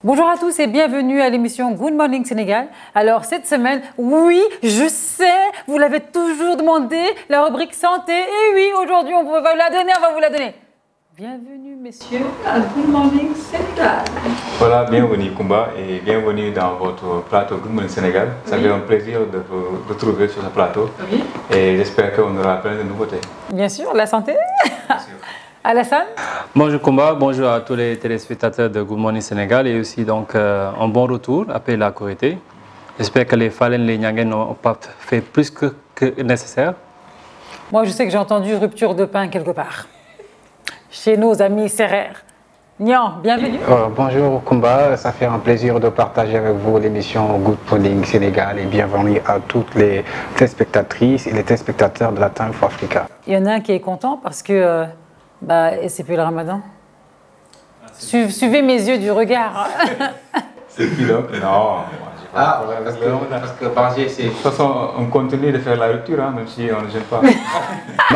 Bonjour à tous et bienvenue à l'émission Good Morning Sénégal. Alors cette semaine, oui, je sais, vous l'avez toujours demandé, la rubrique santé. Et oui, aujourd'hui on va vous la donner. Bienvenue messieurs à Good Morning Sénégal. Voilà, bienvenue Kumba et bienvenue dans votre plateau Good Morning Sénégal. Ça fait un plaisir de vous retrouver sur ce plateau. Oui. Et j'espère qu'on aura plein de nouveautés. Bien sûr, la santé. Bien sûr. Alassane. Bonjour Kumba, bonjour à tous les téléspectateurs de Good Morning Sénégal et aussi donc un bon retour après la Korité. J'espère que les Falen, les Nyangen n'ont pas fait plus que nécessaire. Moi je sais que j'ai entendu rupture de pain quelque part. Chez nos amis serrères. Nyan, bienvenue. Bonjour Kumba, ça fait un plaisir de partager avec vous l'émission Good Morning Sénégal et bienvenue à toutes les téléspectatrices et les téléspectateurs de la Time for Africa. Il y en a un qui est content parce que c'est plus le ramadan. Suivez mes yeux du regard. C'est plus là. Non. Parce que manger, c'est... De toute façon, on continue de faire la rupture, hein, même si on ne gêne pas.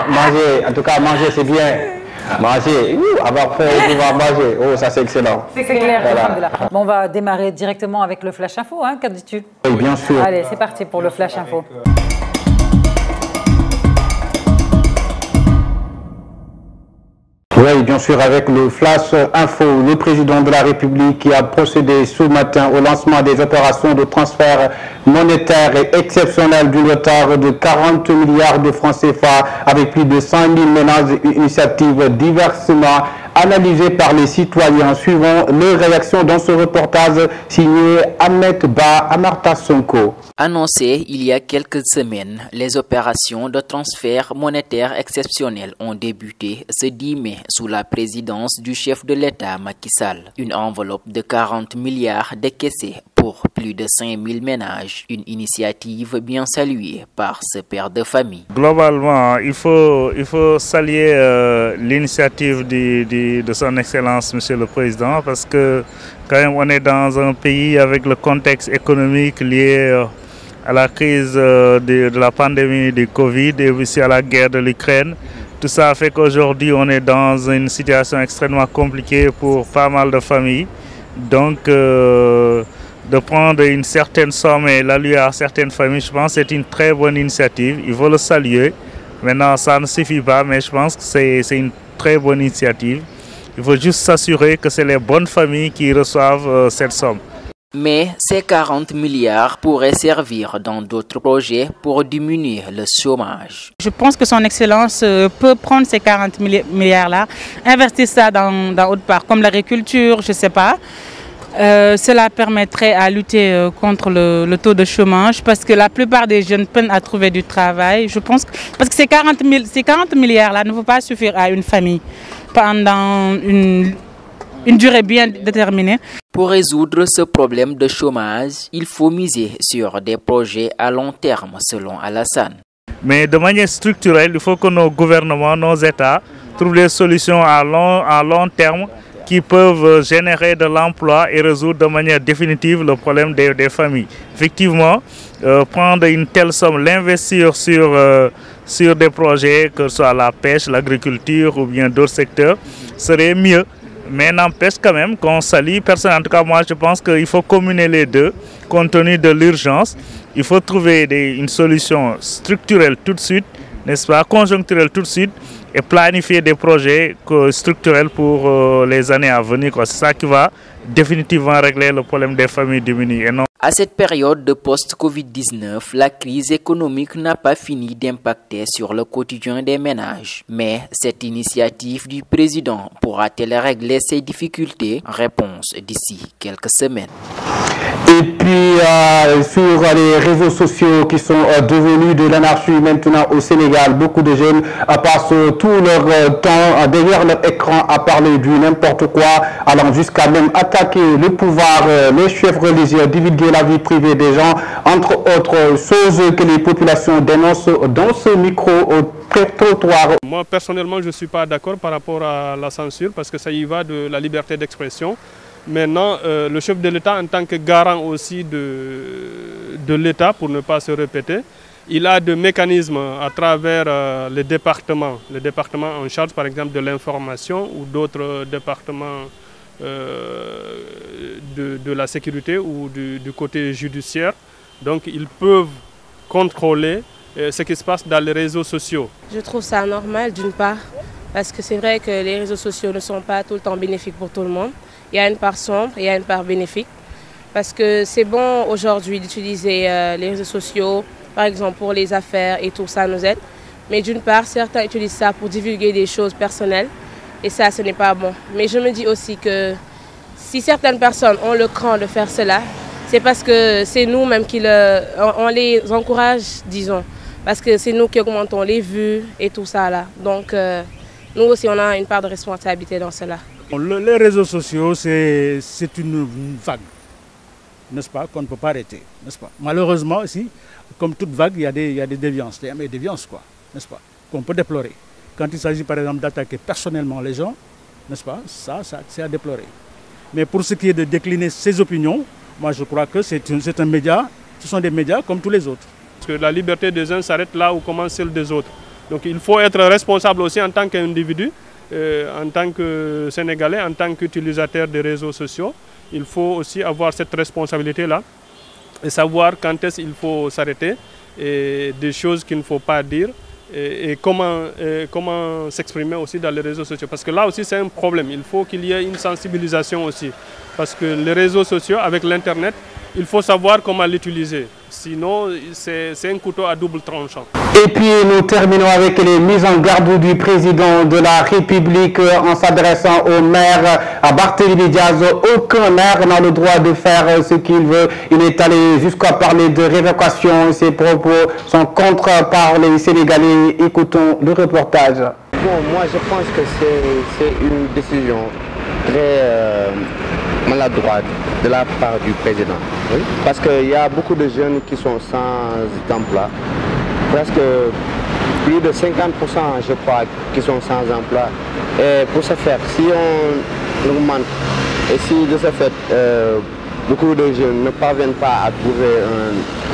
Manger, en tout cas, manger, c'est bien. Manger, avoir faim, pouvoir manger. Oh, ça, c'est excellent. C'est clair. Voilà. Bon, on va démarrer directement avec le Flash Info, hein, qu'en dis-tu? Oui, bien sûr. Allez, c'est parti pour le Flash Info. Oui, bien sûr, avec le Flash Info, le président de la République qui a procédé ce matin au lancement des opérations de transfert monétaire et exceptionnel d'une retard de 40 milliards de francs CFA avec plus de 100 000 ménages et initiatives diversement analysées par les citoyens. Suivant les réactions dans ce reportage signé Ahmed Ba Amarta Sonko. Annoncé il y a quelques semaines, les opérations de transfert monétaire exceptionnel ont débuté ce 10 mai sous la présidence du chef de l'État Macky Sall. Une enveloppe de 40 milliards décaissée pour plus de 5 000 ménages, une initiative bien saluée par ce père de famille. Globalement, il faut saluer l'initiative de son Excellence, Monsieur le Président, parce que quand même on est dans un pays avec le contexte économique lié à la crise de la pandémie du Covid et aussi à la guerre de l'Ukraine. Tout ça fait qu'aujourd'hui on est dans une situation extrêmement compliquée pour pas mal de familles. Donc de prendre une certaine somme et l'allouer à certaines familles, je pense que c'est une très bonne initiative. Il faut le saluer. Maintenant, ça ne suffit pas, mais je pense que c'est une très bonne initiative. Il faut juste s'assurer que c'est les bonnes familles qui reçoivent cette somme. Mais ces 40 milliards pourraient servir dans d'autres projets pour diminuer le chômage. Je pense que son Excellence peut prendre ces 40 milliards-là, investir ça dans autre part, comme l'agriculture, je ne sais pas. Cela permettrait à lutter contre le taux de chômage parce que la plupart des jeunes peinent à trouver du travail. Je pense parce que ces 40 milliards-là ne vont pas suffire à une famille pendant une durée bien déterminée. Pour résoudre ce problème de chômage, il faut miser sur des projets à long terme, selon Alassane. Mais de manière structurelle, il faut que nos gouvernements, nos États trouvent des solutions à long terme qui peuvent générer de l'emploi et résoudre de manière définitive le problème des familles. Effectivement, prendre une telle somme, l'investir sur des projets, que ce soit la pêche, l'agriculture ou bien d'autres secteurs, serait mieux. Mais n'empêche quand même qu'on salue personne. En tout cas, moi, je pense qu'il faut combiner les deux, compte tenu de l'urgence. Il faut trouver une solution structurelle tout de suite, n'est-ce pas, conjoncturelle tout de suite, et planifier des projets structurels pour les années à venir. C'est ça qui va définitivement régler le problème des familles diminuées. À cette période de post-Covid-19, la crise économique n'a pas fini d'impacter sur le quotidien des ménages. Mais cette initiative du président pourra-t-elle régler ces difficultés? Réponse d'ici quelques semaines. Et puis sur les réseaux sociaux qui sont devenus de l'anarchie maintenant au Sénégal, beaucoup de jeunes passent tout leur temps derrière leur écran à parler du n'importe quoi, allant jusqu'à même attaquer le pouvoir, les chefs religieux, divulguer la vie privée des gens, entre autres choses que les populations dénoncent dans ce micro au trottoir. Moi personnellement je ne suis pas d'accord par rapport à la censure parce que ça y va de la liberté d'expression. Maintenant, le chef de l'État, en tant que garant aussi de l'État, pour ne pas se répéter, il a des mécanismes à travers les départements en charge par exemple de l'information ou d'autres départements de la sécurité ou du côté judiciaire. Donc ils peuvent contrôler ce qui se passe dans les réseaux sociaux. Je trouve ça normal d'une part, parce que c'est vrai que les réseaux sociaux ne sont pas tout le temps bénéfiques pour tout le monde. Il y a une part sombre, il y a une part bénéfique. Parce que c'est bon aujourd'hui d'utiliser les réseaux sociaux, par exemple pour les affaires et tout, ça nous aide. Mais d'une part, certains utilisent ça pour divulguer des choses personnelles et ça, ce n'est pas bon. Mais je me dis aussi que si certaines personnes ont le cran de faire cela, c'est parce que c'est nous-mêmes qui on les encourage, disons. Parce que c'est nous qui augmentons les vues et tout ça là. Donc nous aussi, on a une part de responsabilité dans cela. Les réseaux sociaux, c'est une vague, n'est-ce pas, qu'on ne peut pas arrêter, n'est-ce pas. Malheureusement aussi, comme toute vague, il y a des déviances, des déviances, quoi, n'est-ce pas, qu'on peut déplorer. Quand il s'agit par exemple d'attaquer personnellement les gens, n'est-ce pas, ça c'est à déplorer. Mais pour ce qui est de décliner ses opinions, moi je crois que c'est un média, ce sont des médias comme tous les autres. Parce que la liberté des uns s'arrête là où commence celle des autres. Donc il faut être responsable aussi en tant qu'individu, en tant que Sénégalais, en tant qu'utilisateur des réseaux sociaux. Il faut aussi avoir cette responsabilité-là et savoir quand est-ce qu'il faut s'arrêter et des choses qu'il ne faut pas dire et comment s'exprimer aussi dans les réseaux sociaux. Parce que là aussi c'est un problème, il faut qu'il y ait une sensibilisation aussi. Parce que les réseaux sociaux avec l'Internet, il faut savoir comment l'utiliser. Sinon, c'est un couteau à double tranchant. Et puis, nous terminons avec les mises en garde du président de la République en s'adressant au maire, à Barthélémy Diaz. Aucun maire n'a le droit de faire ce qu'il veut. Il est allé jusqu'à parler de révocation. Ses propos sont contre par les Sénégalais. Écoutons le reportage. Bon, moi, je pense que c'est une décision très maladroite de la part du président. Oui. Parce qu'il y a beaucoup de jeunes qui sont sans emploi. Presque plus de 50%, je crois, qui sont sans emploi. Et pour ce faire, si on augmente et si de ce fait, beaucoup de jeunes ne parviennent pas à trouver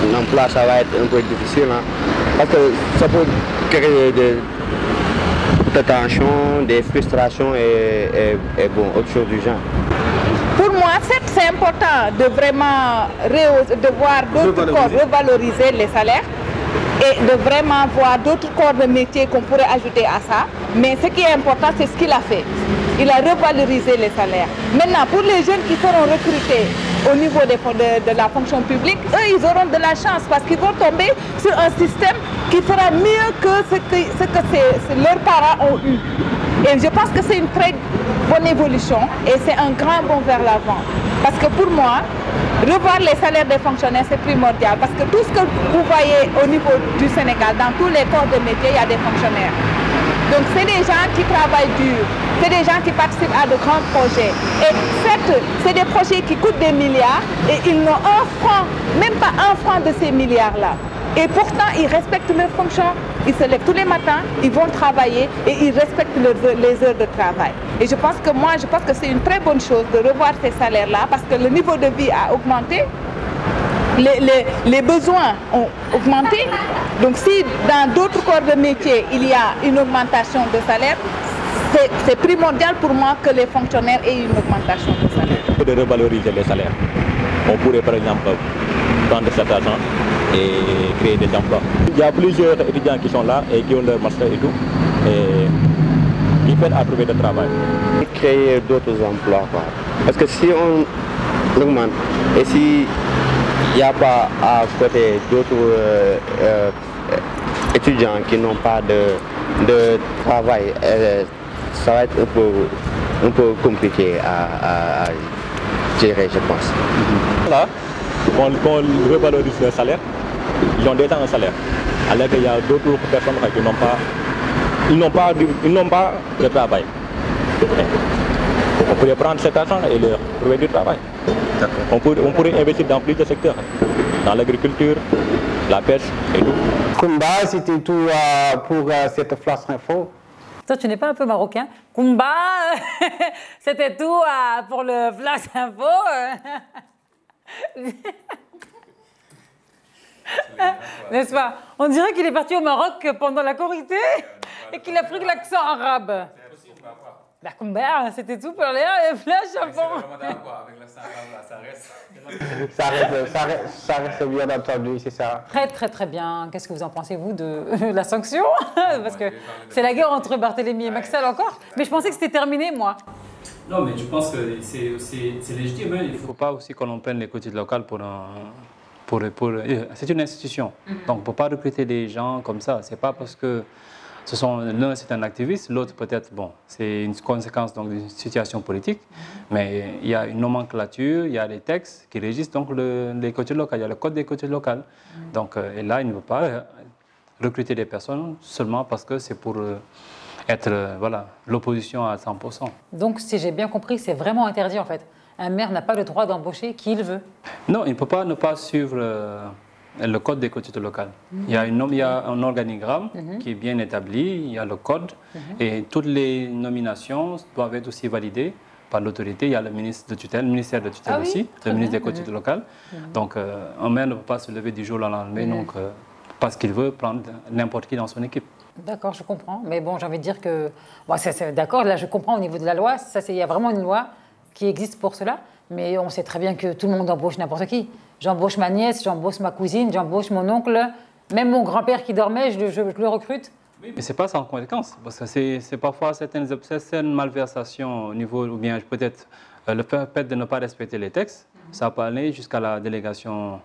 un emploi, ça va être un peu difficile. Hein, parce que ça peut créer des tensions, des frustrations et bon, autre chose du genre. Pour moi, c'est important de vraiment voir d'autres corps revaloriser les salaires et de vraiment voir d'autres corps de métier qu'on pourrait ajouter à ça. Mais ce qui est important, c'est ce qu'il a fait. Il a revalorisé les salaires. Maintenant, pour les jeunes qui seront recrutés au niveau de la fonction publique, eux, ils auront de la chance parce qu'ils vont tomber sur un système qui fera mieux que ce que leurs parents ont eu. Et je pense que c'est une très bonne évolution et c'est un grand bond vers l'avant. Parce que pour moi, revoir les salaires des fonctionnaires, c'est primordial. Parce que tout ce que vous voyez au niveau du Sénégal, dans tous les corps de métier, il y a des fonctionnaires. Donc c'est des gens qui travaillent dur, c'est des gens qui participent à de grands projets. Et certes, c'est des projets qui coûtent des milliards et ils n'ont un franc, même pas un franc de ces milliards-là. Et pourtant, ils respectent leurs fonctions, ils se lèvent tous les matins, ils vont travailler et ils respectent les heures de travail. Et je pense que c'est une très bonne chose de revoir ces salaires-là parce que le niveau de vie a augmenté, les besoins ont augmenté. Donc si dans d'autres corps de métier, il y a une augmentation de salaire, c'est primordial pour moi que les fonctionnaires aient une augmentation de salaire. De revaloriser les salaires. On pourrait par exemple prendre cet argent et créer des emplois. Il y a plusieurs étudiants qui sont là et qui ont leur master et tout, et qui peinent à trouver du travail. Créer d'autres emplois, quoi. Parce que si on augmente et s'il n'y a pas à côté d'autres étudiants qui n'ont pas de travail, ça va être un peu compliqué à gérer, je pense. Là, qu'on revalorise le salaire, ils ont déjà un salaire. Alors qu'il y a d'autres personnes qui n'ont pas de travail. On pourrait prendre cet argent et leur trouver du travail. On pourrait investir dans plusieurs secteurs, dans l'agriculture, la pêche et tout. Kumba, c'était tout pour cette Flash Info. Toi, tu n'es pas un peu marocain? Kumba, c'était tout pour le Flash Info. N'est-ce pas? On dirait qu'il est parti au Maroc pendant la Korité et qu'il a pris l'accent arabe. La Kumba, c'était tout pour l'air et flash à fond. Ça reste bien entendu, c'est ça. Très, très, très bien. Qu'est-ce que vous en pensez, vous, de la sanction? Parce que c'est la guerre entre Barthélémy et Macky Sall encore. Mais je pensais que c'était terminé, moi. Non, mais je pense que c'est légitime. Il ne faut pas aussi qu'on en prenne les côtés locales pour c'est une institution. Donc, on ne peut pas recruter des gens comme ça. Ce n'est pas parce que l'un c'est un activiste, l'autre peut-être, bon, c'est une conséquence d'une situation politique, mais il y a une nomenclature, il y a des textes qui régissent donc les côtés locaux, il y a le code des côtés locaux. Donc, et là, il ne veut pas recruter des personnes seulement parce que c'est pour être l'opposition à 100%. Donc, si j'ai bien compris, c'est vraiment interdit en fait. Un maire n'a pas le droit d'embaucher qui il veut. Non, il ne peut pas ne pas suivre le code des collectivités locales. Il y a un organigramme qui est bien établi, il y a le code, et toutes les nominations doivent être aussi validées par l'autorité. Il y a le ministre de tutelle, le ministère de tutelle aussi, le ministre des collectivités locales. Donc, un maire ne peut pas se lever du jour au lendemain parce qu'il veut prendre n'importe qui dans son équipe. D'accord, je comprends. Mais bon, j'ai envie de dire que... Bon, d'accord, là, je comprends au niveau de la loi. Il y a vraiment une loi qui existe pour cela. Mais on sait très bien que tout le monde embauche n'importe qui. J'embauche ma nièce, j'embauche ma cousine, j'embauche mon oncle. Même mon grand-père qui dormait, je le recrute. Oui, mais ce n'est pas sans conséquence. Parce que c'est parfois certaines malversations au niveau, ou bien peut-être le fait de ne pas respecter les textes, ça peut aller jusqu'à la délégation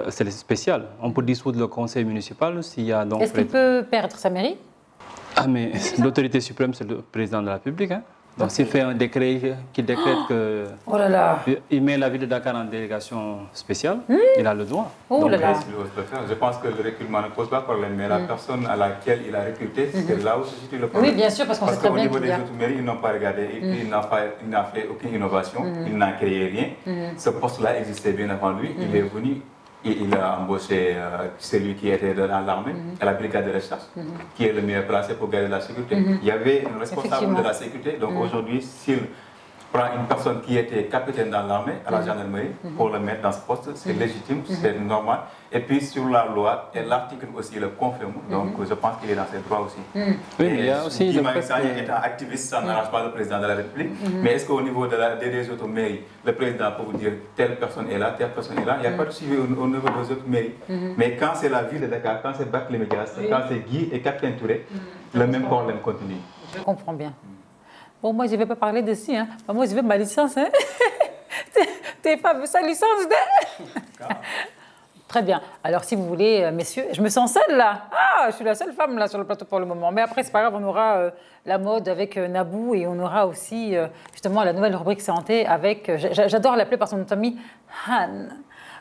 spéciale. On peut dissoudre le conseil municipal s'il y a donc... Est-ce qu'il peut perdre sa mairie? Ah, mais l'autorité suprême, c'est le président de la République. Hein. Donc, s'il fait un décret qui décrète que il met la ville de Dakar en délégation spéciale, il a le droit. Donc, je pense que le reculement ne pose pas de problème, mais la personne à laquelle il a recruté, c'est là où se situe le problème. Oui, bien sûr, parce qu'on sait très bien qu'au niveau des autres mairies, ils n'ont pas regardé, et puis il n'a fait aucune innovation, il n'a créé rien. Ce poste-là existait bien avant lui, il est venu. Et il a embauché celui qui était dans l'armée, à la brigade de recherche, qui est le meilleur placé pour garder la sécurité. Il y avait un responsable de la sécurité, donc aujourd'hui, s'il prend une personne qui était capitaine dans l'armée, à la gendarmerie, pour le mettre dans ce poste, c'est légitime, c'est normal. Et puis sur la loi, et l'article aussi le confirme, donc je pense qu'il est dans ses droits aussi. Oui, mais il y a aussi... étant activiste, ça n'arrange pas le président de la République, mais est-ce qu'au niveau des autres mairies, le président peut vous dire telle personne est là, telle personne est là, il n'y a pas de suivi au niveau des autres mairies. Mais quand c'est la ville de Dakar, quand c'est Barthélémy Dias, quand c'est Guy et Capitaine Touré, le même problème continue. Je comprends bien. Bon, moi, je ne vais pas parler de ci. Hein. Moi, je veux ma licence. Hein. T'es pas vu sa licence de... Très bien. Alors, si vous voulez, messieurs, je me sens seule, là. Ah, je suis la seule femme, là, sur le plateau pour le moment. Mais après, c'est pas grave, on aura la mode avec Nabou et on aura aussi, justement, la nouvelle rubrique santé avec... J'adore l'appeler par son nom de famille, Han.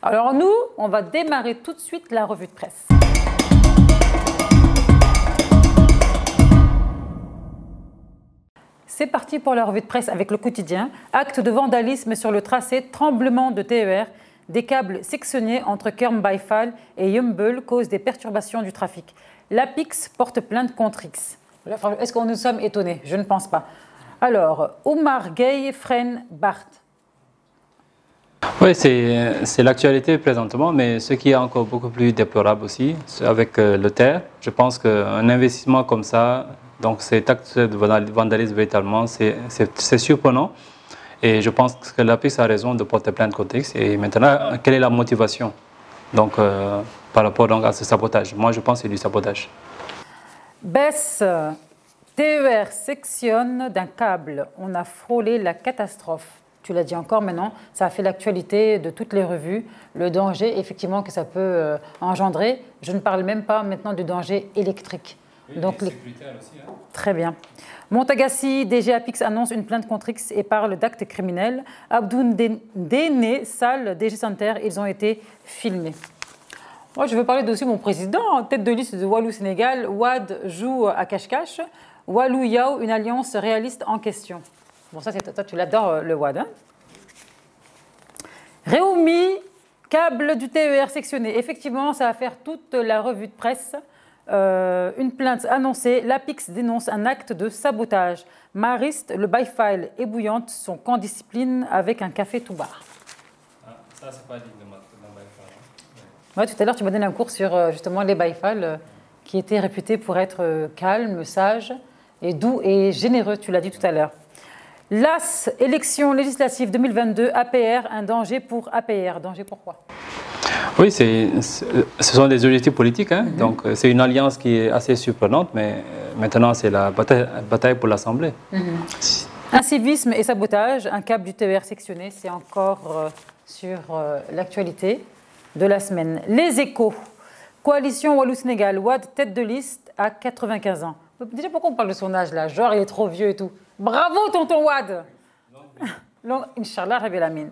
Alors, nous, on va démarrer tout de suite la revue de presse. C'est parti pour la revue de presse avec le quotidien. Acte de vandalisme sur le tracé, tremblement de TER. Des câbles sectionnés entre Kerm-Baïfal et Yumbel causent des perturbations du trafic. L'APIX porte plainte contre X. Est-ce qu'on nous sommes étonnés? Je ne pense pas. Alors, Omar Gueye freine Barth. Oui, c'est l'actualité présentement, mais ce qui est encore beaucoup plus déplorable aussi, avec le TER, je pense qu'un investissement comme ça, donc cet acte de vandalisme véritablement, c'est surprenant. Et je pense que l'APIX a raison de porter plainte contre X. Et maintenant, quelle est la motivation donc, par rapport donc, à ce sabotage? Moi, je pense que c'est du sabotage. Bess, TER sectionne d'un câble. On a frôlé la catastrophe. Tu l'as dit encore maintenant, ça a fait l'actualité de toutes les revues. Le danger, effectivement, que ça peut engendrer. Je ne parle même pas maintenant du danger électrique. Oui, donc, sécuritaire aussi. Hein. Très bien. Montagassi, DG Apix annonce une plainte contre X et parle d'actes criminels. Abdoun Déné, Sall, DG Santer, ils ont été filmés. Moi, je veux parler aussi de mon président, tête de liste de Walou Sénégal. Wad joue à cache-cache. Walou Yao, une alliance réaliste en question. Bon, ça, toi, tu l'adores, le Wad. Hein. Réumi, câble du TER sectionné. Effectivement, ça va faire toute la revue de presse. Une plainte annoncée, l'APIX dénonce un acte de sabotage. Mariste, le Baïfal et Bouillante sont qu'en discipline avec un café tout bar. Ah, ça, c'est pas digne d'un Baïfal. Ouais, tout à l'heure, tu m'as donné un cours sur justement les Baïfal qui étaient réputés pour être calmes, sages et doux et généreux, tu l'as dit tout à l'heure. L'AS, élection législative 2022, APR, un danger pour APR. Danger pourquoi? Oui, ce sont des objectifs politiques, hein. Donc c'est une alliance qui est assez surprenante, mais maintenant c'est la bataille pour l'Assemblée. Incivisme et sabotage, un câble du TER sectionné, c'est encore sur l'actualité de la semaine. Les Échos, coalition Wallou-Sénégal, Wade tête de liste à 95 ans. Déjà pourquoi on parle de son âge là? Genre il est trop vieux et tout. Bravo tonton Wade. Inch'Allah, Rabbi Lamine.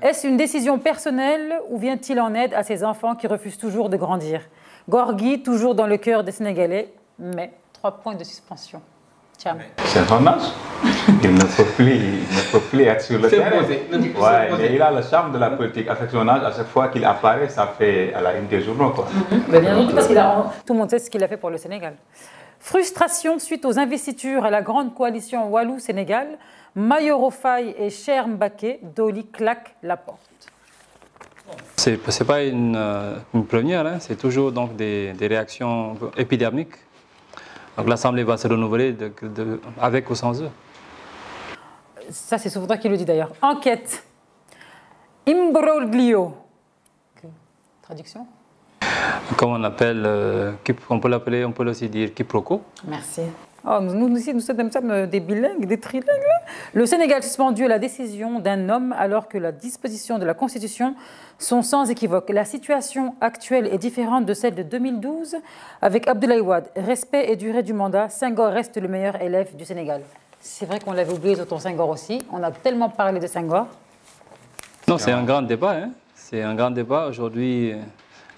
Est-ce une décision personnelle ou vient-il en aide à ces enfants qui refusent toujours de grandir? Gorgui, toujours dans le cœur des Sénégalais, mais 3 points de suspension. Tiens. C'est son âge. Il ne peut plus être sur le terrain. Ouais, mais il a le charme de la politique. Avec son âge, à chaque fois qu'il apparaît, ça fait à la une des journaux. Quoi. Mais bien entendu, parce que tout le monde sait ce qu'il a fait pour le Sénégal. Frustration suite aux investitures à la grande coalition Wallou-Sénégal. Mayoro Faye et Cher Mbaké, Doli claque la porte. C'est pas une première, hein. C'est toujours donc des réactions épidermiques. Donc l'Assemblée va se renouveler avec ou sans eux. Ça, c'est souvent toi qui le dis d'ailleurs. Enquête. Imbroglio. Traduction? Comme on appelle, on peut l'appeler, on peut aussi dire quiproquo. Merci. Oh, nous sommes des bilingues, des trilingues. Le Sénégal suspendu à la décision d'un homme alors que les dispositions de la Constitution sont sans équivoque. La situation actuelle est différente de celle de 2012 avec Abdoulaye Wade. Respect et durée du mandat, Senghor reste le meilleur élève du Sénégal. C'est vrai qu'on l'avait oublié, tonton Senghor aussi. On a tellement parlé de Senghor. Non, c'est un grand débat. Hein. C'est un grand débat. Aujourd'hui,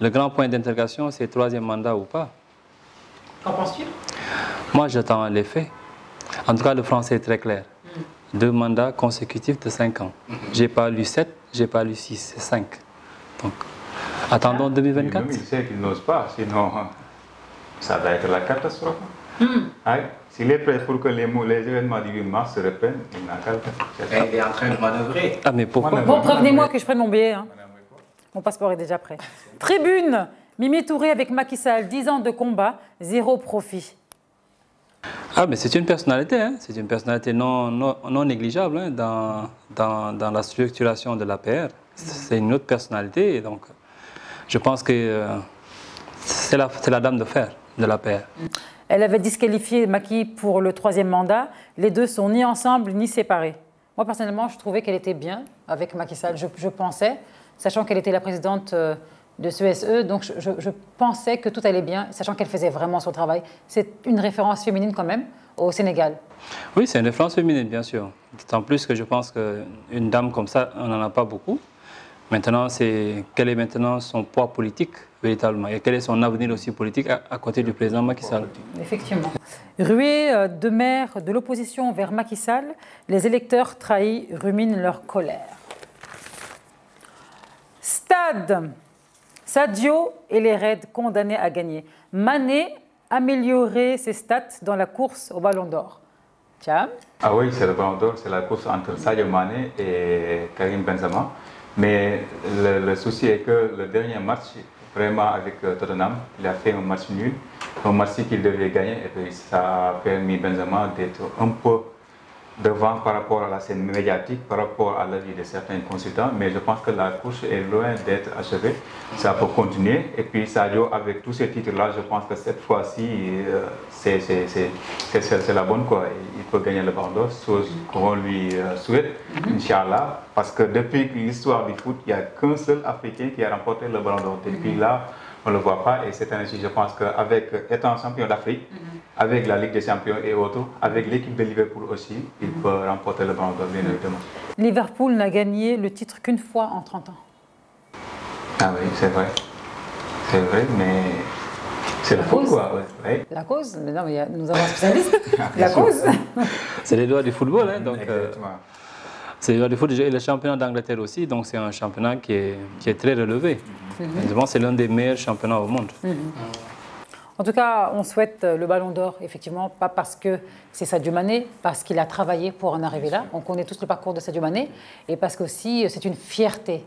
le grand point d'interrogation, c'est 3e mandat ou pas. Qu'en penses-tu? Moi, j'attends les faits. En tout cas, le français est très clair. 2 mandats consécutifs de 5 ans. J'ai pas lu 7, j'ai pas lu 6, c'est 5. Donc, attendons 2024. Il sait qu'il n'ose pas, sinon ça va être la catastrophe. S'il est prêt pour que les événements du 8 mars se reprennent, il n'a qu'à le faire. Il est en train de manœuvrer. Ah, mais pourquoi? Bon, prévenez-moi que je prenne mon billet. Hein. Mon passeport est déjà prêt. Tribune, Mimi Touré avec Macky Sall, 10 ans de combat, 0 profit. Ah, mais c'est une personnalité, hein. C'est une personnalité non négligeable hein, dans la structuration de l'APR. C'est une autre personnalité, et donc je pense que c'est la dame de fer de l'APR. Elle avait disqualifié Macky pour le 3e mandat. Les deux sont ni ensemble ni séparés. Moi, personnellement, je trouvais qu'elle était bien avec Macky Sall. Je pensais, sachant qu'elle était la présidente de CESE, donc je pensais que tout allait bien, sachant qu'elle faisait vraiment son travail. C'est une référence féminine quand même au Sénégal. Oui, c'est une référence féminine, bien sûr. D'autant plus que je pense qu'une dame comme ça, on n'en a pas beaucoup. Maintenant, quel est maintenant son poids politique, véritablement, et quel est son avenir aussi politique à côté du président Macky Sall. Effectivement. Ruée de maires de l'opposition vers Macky Sall, les électeurs trahis ruminent leur colère. Stade. Sadio et les Reds condamnés à gagner. Mané améliorer ses stats dans la course au Ballon d'Or. Tiens. Ah oui, c'est le Ballon d'Or, c'est la course entre Sadio Mané et Karim Benzema. Mais le souci est que le dernier match, vraiment avec Tottenham, il a fait un match nul, un match qu'il devait gagner, et puis ça a permis Benzema d'être un peu devant par rapport à la scène médiatique, par rapport à l'avis de certains consultants, mais je pense que la course est loin d'être achevée. Ça peut continuer. Et puis Sadio, avec tous ces titres-là, je pense que cette fois-ci, c'est la bonne, quoi. Il peut gagner le Ballon d'Or, chose qu'on lui souhaite, Inch'Allah, parce que depuis l'histoire du foot, il n'y a qu'un seul Africain qui a remporté le Ballon d'Or. Depuis là, on ne le voit pas, et cette année-ci, je pense qu'avec étant champion d'Afrique, avec la Ligue des Champions et autres, avec l'équipe de Liverpool aussi, il peut remporter le Ballon d'Or, bien évidemment. Liverpool n'a gagné le titre qu'une fois en 30 ans. Ah oui, c'est vrai. C'est vrai, mais c'est le foot, quoi. Ouais. La cause? Mais non, mais nous avons un spécialiste. La cause? C'est les lois du football, hein, donc... c'est les lois du foot, et le championnat d'Angleterre aussi, donc c'est un championnat qui est très relevé. C'est l'un des meilleurs championnats au monde. En tout cas, on souhaite le Ballon d'Or, effectivement, pas parce que c'est Sadio Mané, parce qu'il a travaillé pour en arriver là. On connaît tous le parcours de Sadio Mané, et parce qu'aussi c'est une fierté.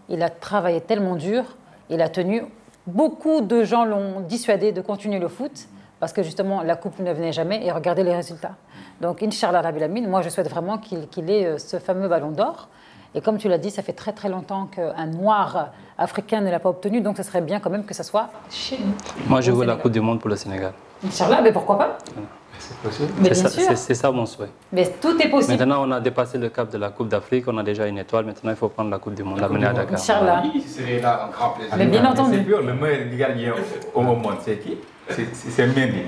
Il a travaillé tellement dur, il a tenu. Beaucoup de gens l'ont dissuadé de continuer le foot, parce que justement la coupe ne venait jamais et regardez les résultats. Donc Inch'Allah Rabbil Alamin, moi je souhaite vraiment qu'il ait ce fameux ballon d'or. Et comme tu l'as dit, ça fait très très longtemps qu'un noir africain ne l'a pas obtenu, donc ce serait bien quand même que ça soit chez nous. Moi je veux la Coupe du Monde pour le Sénégal. Inch'Allah, mais pourquoi pas? C'est possible. C'est ça mon souhait. Mais tout est possible. Maintenant on a dépassé le cap de la Coupe d'Afrique, on a déjà une étoile, maintenant il faut prendre la Coupe du Monde, l'amener à Dakar. Inch'Allah. Oui, ce serait là un grand plaisir. Mais bien entendu. C'est pur, le meilleur gardien au monde, c'est qui? C'est Mendy.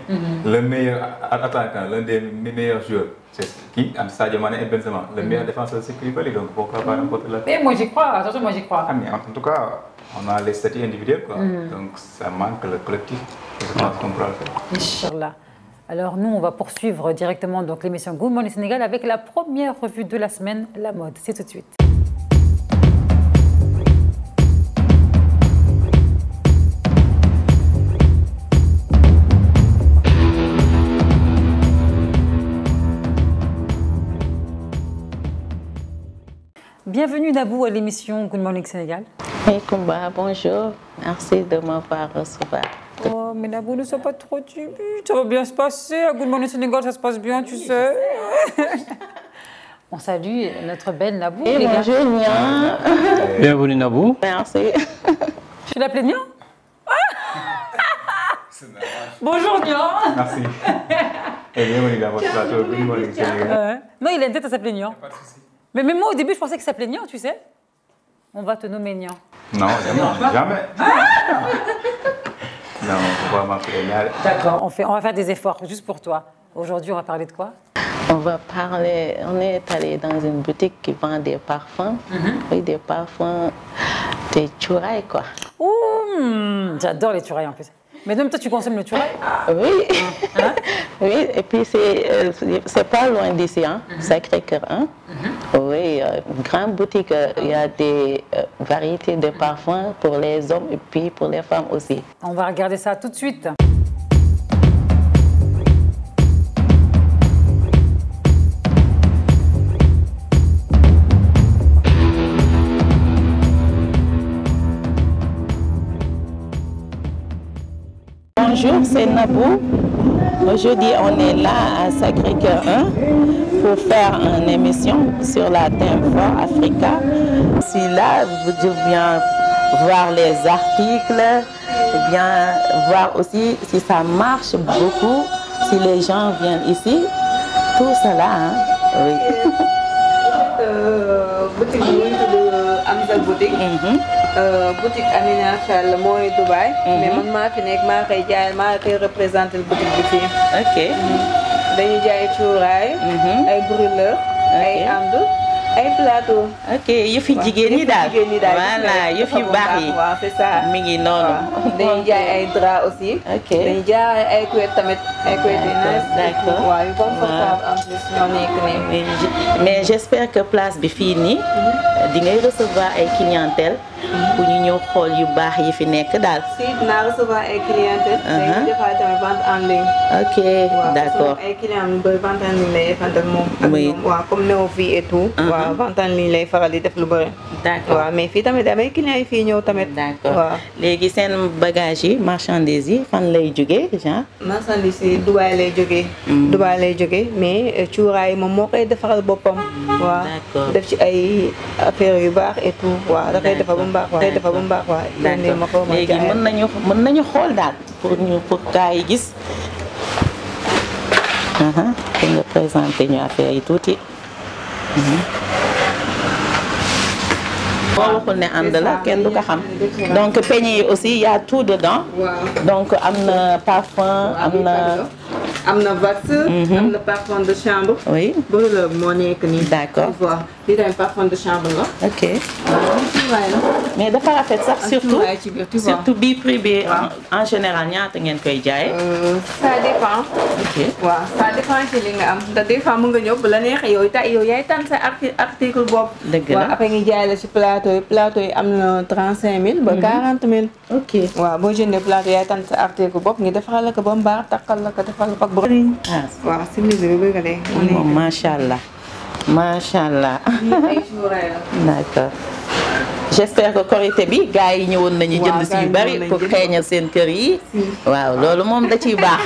Le meilleur attaquant, l'un des meilleurs joueurs. C'est qui? Sadio Mané et Benzema. Le meilleur défenseur, c'est Koulibaly, donc pourquoi pas remporter la... Mais moi j'y crois, attention, moi j'y crois. Ah, mais en tout cas, on a les statuts individuels, quoi. Donc ça manque le collectif. Je pense qu'on pourra le faire. Inch'Allah. Alors nous, on va poursuivre directement donc l'émission Good Morning Sénégal avec la première revue de la semaine, la mode. C'est tout de suite. Bienvenue Nabou à l'émission Good Morning Sénégal. Oui, Koumba, bonjour. Merci de m'avoir recevoir. Oh, mais Nabou, ne sois pas trop timide. Ça va bien se passer. À Good Morning Sénégal, ça se passe bien, tu sais. On salue notre belle Nabou. Et bonjour, Nia. Bienvenue Nabou. Merci. Je l'appelais Nia. Bonjour Nia. Merci. Et bienvenue dans votre plateau Good Morning Sénégal. Non, il a une tête à s'appeler Nia. Mais même moi, au début, je pensais qu'il s'appelait Nia, tu sais. On va te nommer Nia. Non, jamais. Non, on va m'appeler Nia. D'accord, on va faire des efforts juste pour toi. Aujourd'hui, on va parler de quoi? On est allé dans une boutique qui vend des parfums. Oui, des parfums, des churailles, quoi. Ouh, j'adore les churailles en plus. Mais même toi, tu consommes le churaille? Oui. Hein? Oui, et puis c'est pas loin d'ici, hein? Sacré-Cœur 1. Oui, une grande boutique, il y a des variétés de parfums pour les hommes et puis pour les femmes aussi. On va regarder ça tout de suite. Bonjour, c'est Nabou. Aujourd'hui, on est là à Sacré-Cœur 1 pour faire une émission sur la thème Fort Africa. Si là, je viens voir les articles, bien voir aussi si ça marche beaucoup, si les gens viennent ici, tout cela, hein? Oui. Boutique Amza Boutique. Boutique Amina Fall mooy Dubaï. mais man maa fi nekk maa koy jaay maa koy représenté boutique bi fii. Ok. dañuy jaay cuuraay. ay brûleur. ay ànd ay plateau. ok yëf yi jigéen ñi daal. voilà yëf yu baax yi. waaw c'est ça. mi ngi noonu. dañuy jaay ay drap aussi. ok dañuy jaay ay couette tamit. ay couette yu nice. d'accord waaw yu confortable en plus ñoo nekk nii. mais j'espère que place bi fii nii di ngay recevoir ay clientèle pour ñu ñëw xool yu baax yi fi nekk daal. si dinaa recevoir ay clientèle. dañuy defaat tamit vente en ligne. ok d'accord. ay clients yu bëri vente en ligne lay defante ak moom. ak ñoom waaw comme néew fii et tout. waaw vente en ligne lay faral di def lu bëri. d'accord waaw mais fii tamit damay clients yi fii ñëw tamit. d'accord waaw léegi seen bagage yi marchandises yi fan lay jógee genre. marchandise yi Dubaï lay jógee. Dubaï lay jógee mais cuuraay moom moo koy defaral boppam. waaw d'accord def ci ay affaires yu baax et tout. waaw da koy defar ba mu baax waaw. da koy defar ba mu baax waaw. d'accord léegi mën nañu xool daal pour gars yi gis. pour nga présenter ñu affaire yi tuuti. boo waxul ne ànd la kenn du ko xam. donc peñe yi aussi y a tout dedans. donc am na parfum am na wax. am na parfum de chambre. oui brûleur moo nekk nii. d'accord lii tamit parfum de chambre la. ok mais dafa rafet sax surtout bii prix bi en général ñaata ngeen koy jaayee. ça dépend. ok waaw ça dépend ci li nga am ndax des fois mën nga ñëw bu la neexee yow yaay tànn sa article boobu. dëgg la waaw après ñu jaay la ci plateau yi am na 35000 ba 40000. ok waaw boo jëndee plateau yaay tànn sa article boobu ñu defaral la ko ba mu baax takkal la ko defal la ko ak bëri. waaw si musée bi bëgg de. moom macha allah macha allah. ay cuuraay la. d'accord. j'espère que Korité bi gars yi ñëwoon nañu jënd si yu bari pour xeeñal seen kër yi. waaw loolu moom da ciy baax.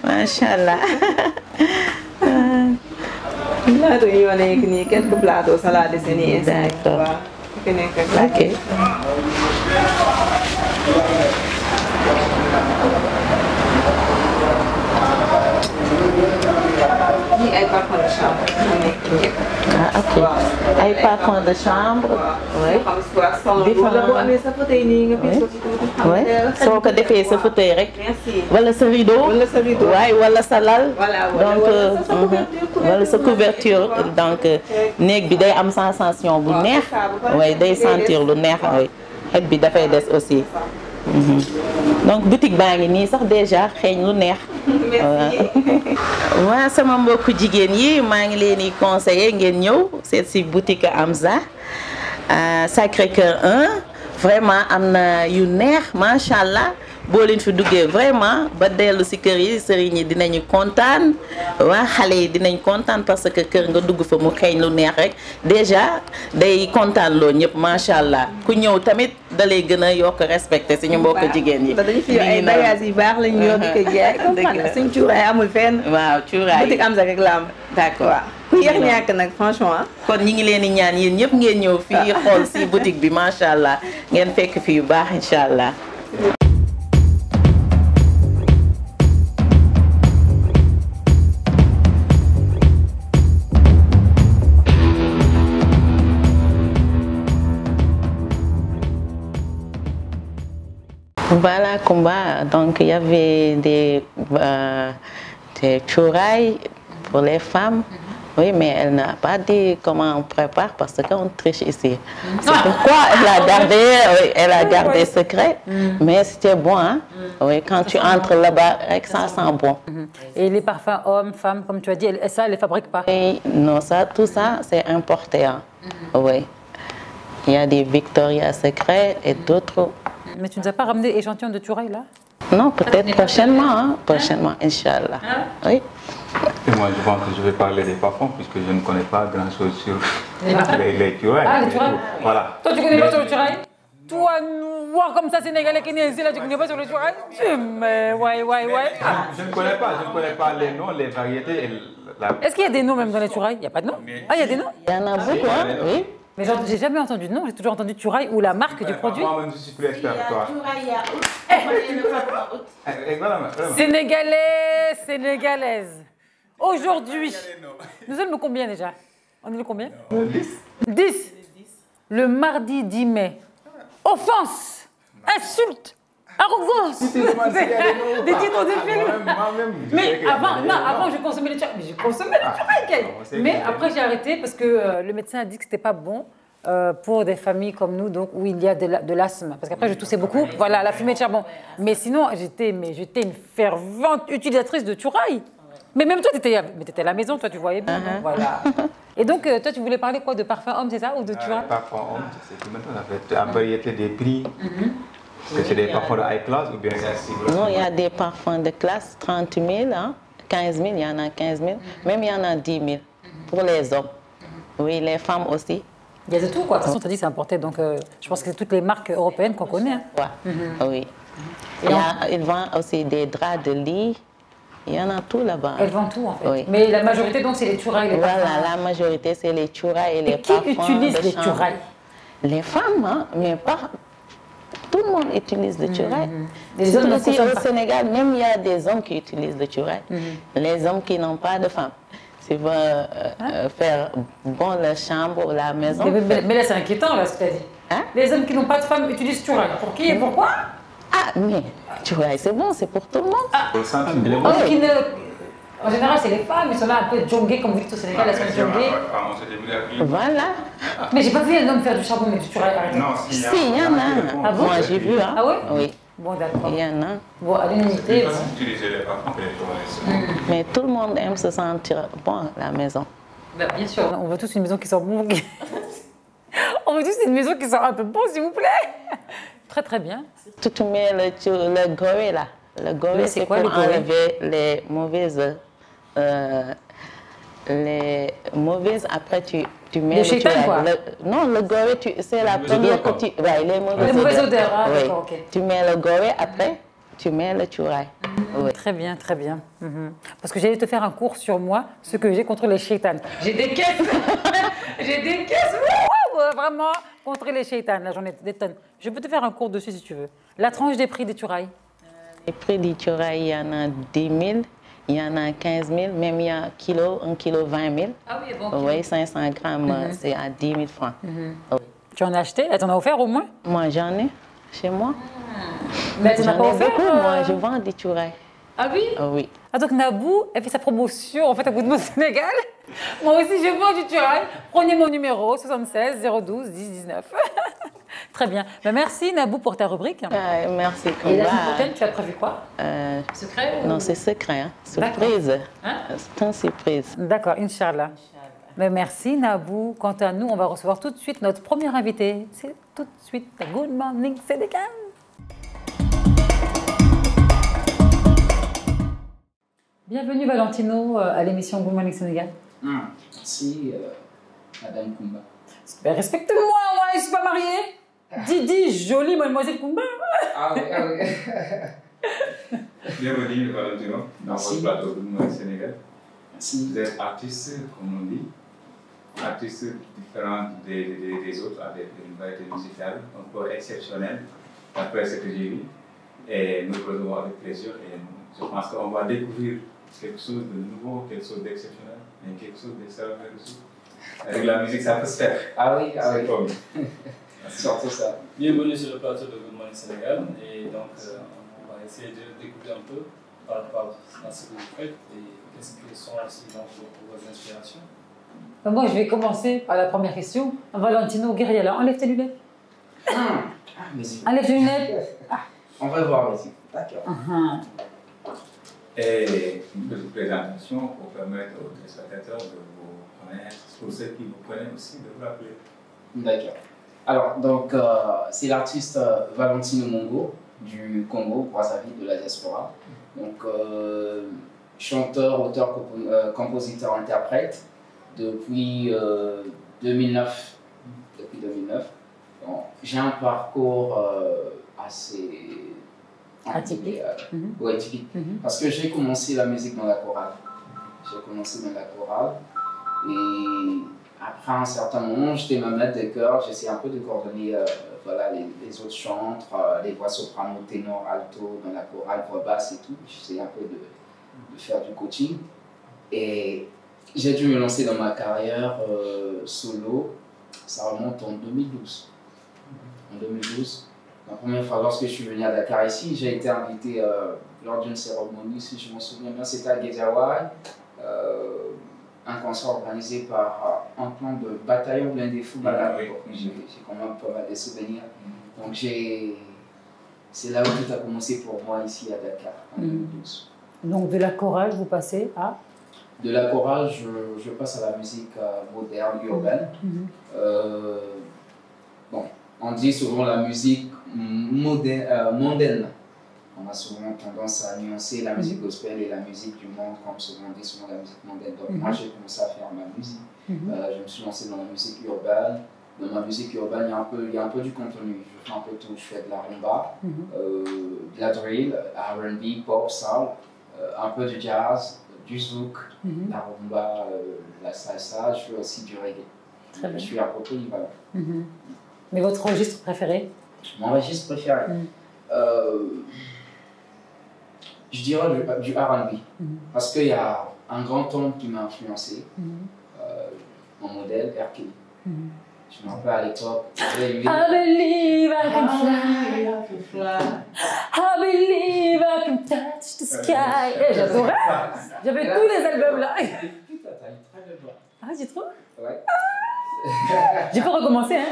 macha allah. plateau yi yoo nekk nii quelques plateaux salade c'est nii. d'accord waaw. ok. Ni ay parfum de chambre moo nekk nii. ah ok ay parfum de chambre. oui. oui soo ko defee sa fauteuil rek. wala sa rideau. waaye wala sa lal. donc wala sa couverture donc néeg bi day am sensation bu neex. waaye day sentir lu neex waaye xet bi dafay des aussi. donc boutique baa ngi nii sax déjà xeeñ lu neex. waa sama mbokku jigéen yi maa ngi leen di conseiller ngeen ñëw seet si boutique Amza Sacré-Cœur 1 vraiment am na yu neex macha allah boo leen fi duggee vraiment ba dellu si kër yi sëriñ yi dinañu kontaan waa xale yi dinañ kontaan parce que kër nga dugg fa mu xeeñ lu neex rek déjà day kontaan loo ñëpp macha allah ku ñëw tamit da lay gën a yokk respecté suñu mbokk jigéen yi. dañu fi ay bagages yu baax lañu yor di ko jaay. dëgg la suñ cuuraay amul fenn. waaw cuuraay boutique Amza rek la am. d'accord waaw. ku yéex ñàkk nag franchement. kon ñi ngi leen di ñaan yéen ñëpp ngeen ñëw fii xool si boutique bi macha allah ngeen fekk fii yu baax incha allah. Voilà Kumba, donc il y avait des chourailles pour les femmes. Oui, mais elle n'a pas dit comment on prépare parce qu'on triche ici. C'est pourquoi elle a gardé secret. Mais c'était bon, hein? Oui, quand tu entres là-bas, ça sent bon. Et les parfums hommes, femmes, comme tu as dit, ça, elle ne les fabrique pas? Et non, tout ça, c'est importé. Hein? Oui. Il y a des Victoria's Secret et d'autres. Mais tu ne nous as pas ramené échantillon de Turaï là? Non, peut-être prochainement, hein? Prochainement, Inch'Allah. Oui. Et moi, je pense que je vais parler des parfums puisque je ne connais pas grand-chose sur les Turaï. Ah, les Turaï? Voilà. Toi, tu ne connais pas sur le Turaï? Toi, voir comme ça, Sénégalais qui est ici, là, tu ne connais pas sur le Turaï? Mais ouais. Je ne connais pas les noms, les variétés. Est-ce qu'il y a des noms même dans les Turaï? Il n'y a pas de nom? Ah, il y a des noms? Il y en a beaucoup, hein? Oui. Mais j'ai jamais entendu de nom, j'ai toujours entendu Turaï ou la marque du produit. Moi-même, je suis plus expert que toi. Sénégalaise. Aujourd'hui, nous sommes combien déjà? On est le combien? 10. Le mardi 10 mai. Offense, insulte, arrogance. Des titres de film. Mais avant je consommais les Turaï. Mais je consommais les Turaï. Mais après j'ai arrêté parce que le médecin a dit que c'était pas bon. Pour des familles comme nous, donc, où il y a de l'asthme. Parce qu'après, je toussais beaucoup. Voilà, la fumée de charbon. Mais sinon, j'étais une fervente utilisatrice de Turaï. Mais même toi, tu étais à la maison, toi, tu voyais bien. Voilà. Et donc, toi, tu voulais parler quoi? De parfum homme, c'est ça? Ou de Turaï? Parfum homme, c'est que maintenant, en fait, la variété des prix. Est-ce que c'est des parfums de high class ou bien c'est... Non, il y a des parfums de classe, 30 000, hein? 15 000, il y en a 15 000. Même il y en a 10 000 pour les hommes. Oui, les femmes aussi. Il y a de tout, quoi. De toute façon, tu as dit que c'est importé, donc je pense que c'est toutes les marques européennes qu'on connaît. Hein. Ouais. Oui. Ils vendent aussi des draps de lit. Il y en a tout là-bas. Elles vendent tout, en fait. Oui. Mais la majorité, donc, c'est les Turaï et les parfums. Voilà, la majorité, c'est les Turaï et les parfums. Qui utilise les Turaï? Les femmes, hein, mais pas... Tout le monde utilise le Turaï. Les hommes aussi au Sénégal, même il y a des hommes qui utilisent le Turaï. Les hommes qui n'ont pas de femmes. Tu vas faire bon la chambre ou la maison. Mais là, c'est inquiétant, là, ce que tu as dit. Hein? Les hommes qui n'ont pas de femmes utilisent Turaï. Pour qui et pourquoi? Ah, mais Turaï, c'est bon, c'est pour tout le monde. Ah. En général, c'est les femmes, ils sont là un peu djongées, comme vous dites au Sénégal, elles sont djongées. Voilà. Mais j'ai pas vu un homme faire du charbon, mais du Turaï. Non, si, il y en a. Ah bon? Moi, j'ai vu. Hein. Ah ouais? Oui. Bon, d'accord. Il y en a. Bon, à l'unité. Mais tout le monde aime se sentir bon à la maison. Ben, bien sûr. On veut tous une maison qui sent bon. On veut tous une maison qui sent un peu bon, s'il vous plaît. Très, très bien. Tu mets le goré là. Le goré, c'est pour enlever les mauvaises. Après, tu Tu mets le shaitan, quoi. Non, le goré, c'est la première que tu... Ouais, les mauvaises odeurs. Ah, oui. D'accord, ok. Tu mets le goré, après, tu mets le churaï. Oui. Très bien, très bien. Parce que j'allais te faire un cours sur moi, ce que j'ai contre les shaitans. J'ai des caisses. J'ai des caisses. Vraiment, contre les shaitans. Là, j'en ai des tonnes. Je peux te faire un cours dessus si tu veux. La tranche des prix des churaï. Les prix des churaï, il y en a 10 000. Il y en a 15 000, même il y a 1 kilo 20 000. Ah oui, bon. Oui, 500 grammes, c'est à 10 000 francs. Oui. Tu en as acheté? Tu en as offert au moins? Moi, j'en ai chez moi. Mais tu n'as pas offert beaucoup, moi, je vends des churaï. Ah oui? Oui. Ah, donc Nabou, elle fait sa promotion en fait à Goodman Sénégal. Moi aussi, je vends du churaï. Prenez mon numéro 76 012 10 19. Très bien. Ben, merci Nabou pour ta rubrique. Merci. Et la semaine prochaine, tu as prévu quoi? Secret ou... Non, c'est secret. Hein. Surprise. Hein? C'est une surprise. D'accord, Inch'Allah. Ben, merci Nabou. Quant à nous, on va recevoir tout de suite notre premier invité. C'est tout de suite Good Morning Sénégal. Bienvenue Valentino à l'émission Good Morning Sénégal. Merci Madame Koumba. Ben, respecte-moi, moi, je ne suis pas mariée. Didi, jolie mademoiselle Koumba. Ah oui, ah oui. Bienvenue Valentino dans votre plateau Good Morning Sénégal. Merci. Vous êtes artiste, comme on dit, artiste différent des autres, avec une variété musicale un peu exceptionnelle, d'après ce que j'ai vu. Et nous le recevons avec plaisir et je pense qu'on va découvrir quelque chose de nouveau, quelque chose d'exceptionnel, et quelque chose d'extraordinaire aussi. Avec la musique, ça peut se faire. Ah oui, ah oui. C'est surtout ça. Bienvenue sur le plateau de Good Morning Sénégal. Et donc, on va essayer de découvrir un peu par rapport à ce que vous faites et quelles sont aussi donc, vos inspirations. Moi, je vais commencer par la première question. Valentino Guerriela, enlève tes lunettes. Enlève tes lunettes. On va voir ici. D'accord. Et une petite présentation pour permettre aux téléspectateurs de vous connaître, pour ceux qui vous connaissent aussi, de vous rappeler. D'accord. Alors, donc, c'est l'artiste Valentino Mongo du Congo, Brazzaville, de la diaspora. Donc, chanteur, auteur, compositeur, interprète depuis 2009. Depuis 2009. Bon, j'ai un parcours assez atypique. Ouais, typique. Parce que j'ai commencé la musique dans la chorale. J'ai commencé dans la chorale et après un certain moment, j'étais ma maître de chœur, j'essayais un peu de coordonner voilà, les autres chantres, les voix soprano, ténor, alto dans la chorale, voix basse et tout. J'essayais un peu de faire du coaching. Et j'ai dû me lancer dans ma carrière solo. Ça remonte en 2012. En 2012. La première fois, lorsque je suis venu à Dakar ici, j'ai été invité lors d'une cérémonie, si je me souviens bien, c'était à Guédiawaye, un concert organisé par un plan de bataillon blindé fou malade. J'ai quand même pas mal de souvenirs. Donc c'est là où tout a commencé pour moi ici à Dakar, en 2012. Donc de la chorale, vous passez à? De la chorale, je passe à la musique moderne, urbaine. Bon, on dit souvent la musique mondaine. On a souvent tendance à nuancer la musique gospel et la musique du monde, comme souvent on dit souvent la musique mondaine. Donc moi j'ai commencé à faire ma musique. Je me suis lancé dans la musique urbaine. Dans ma musique urbaine, il y a un peu du contenu. Je fais un peu tout. Je fais de la rumba, de la drill, R&B, pop, soul, un peu du jazz, du zouk, la rumba, la salsa. Je fais aussi du reggae. Très bien. Je suis un peu polyvalent. Mais votre registre préféré? Mon registre préféré je dirais du R&B. Parce qu'il y a un grand homme qui m'a influencé, mon modèle, R. Kelly. Je me rappelle à l'époque, I believe I can fly, I believe I can touch the sky. J'adorais, j'avais tous les albums là. Putain, t'as une très belle voix. Ah, j'ai trop? Ouais. Je peux recommencer, hein?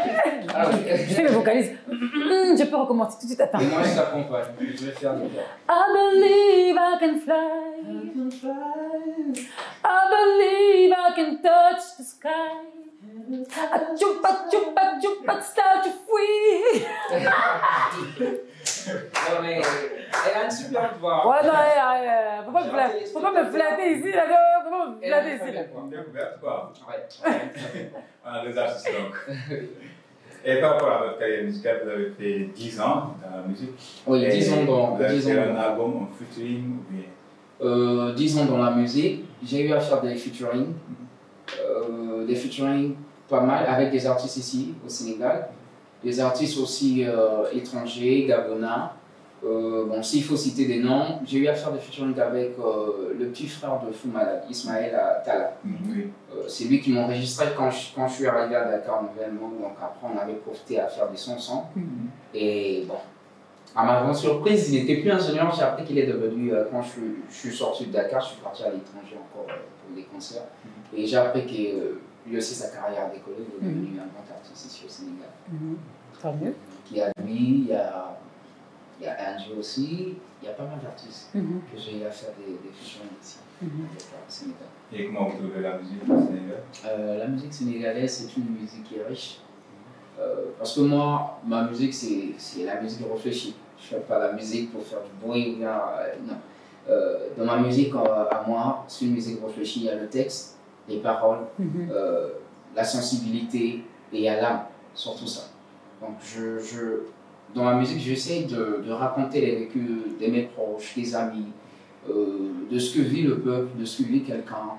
Ah oui. Je fais mes vocalises. Je peux recommencer tout de suite, attends. Et moi, je t'accompagne. Je vais faire des gars. I believe I can fly. I can fly. I believe I can touch the sky. I jump, start to free. Non, mais elle a une super voix. Ouais, non, Faut pas me flatter ici, là. Faut pas me flatter ici, là. Découverte, quoi. On a des artistes, donc. Et par rapport à votre carrière musicale, vous avez fait 10 ans dans la musique. Oui, 10 ans dans... Vous avez fait un album, un featuring ou bien... 10 ans dans la musique. J'ai eu à faire des featuring pas mal avec des artistes ici au Sénégal. Des artistes aussi étrangers, gabonais. Bon, s'il faut citer des noms, j'ai eu à faire des featuring avec le petit frère de Fou Malade, Ismaël Talla. C'est lui qui m'a enregistré quand je suis arrivé à Dakar nouvellement. Donc après, on avait profité à faire des sons ensemble. Et bon, à ma grande surprise, il n'était plus ingénieur. J'ai appris qu'il est devenu, quand je suis sorti de Dakar, je suis parti à l'étranger encore pour des concerts. Et j'ai appris que lui aussi, sa carrière a décollé. Il est devenu un grand artiste ici au Sénégal. Tant mieux. Il y a lui, il y a Angie aussi, il y a pas mal d'artistes que j'ai eu à faire des featuring ici au Sénégal. Et comment vous trouvez la musique au Sénégal? La musique sénégalaise, c'est une musique qui est riche. Parce que moi, ma musique, c'est la musique réfléchie. Je ne fais pas la musique pour faire du bruit ou bien. Non. Dans ma musique, à moi, c'est une musique réfléchie. Il y a le texte, les paroles, la sensibilité et il y a l'âme, surtout ça. Donc, dans ma musique, j'essaie de raconter les vécus de mes proches, des amis, de ce que vit le peuple, de ce que vit quelqu'un.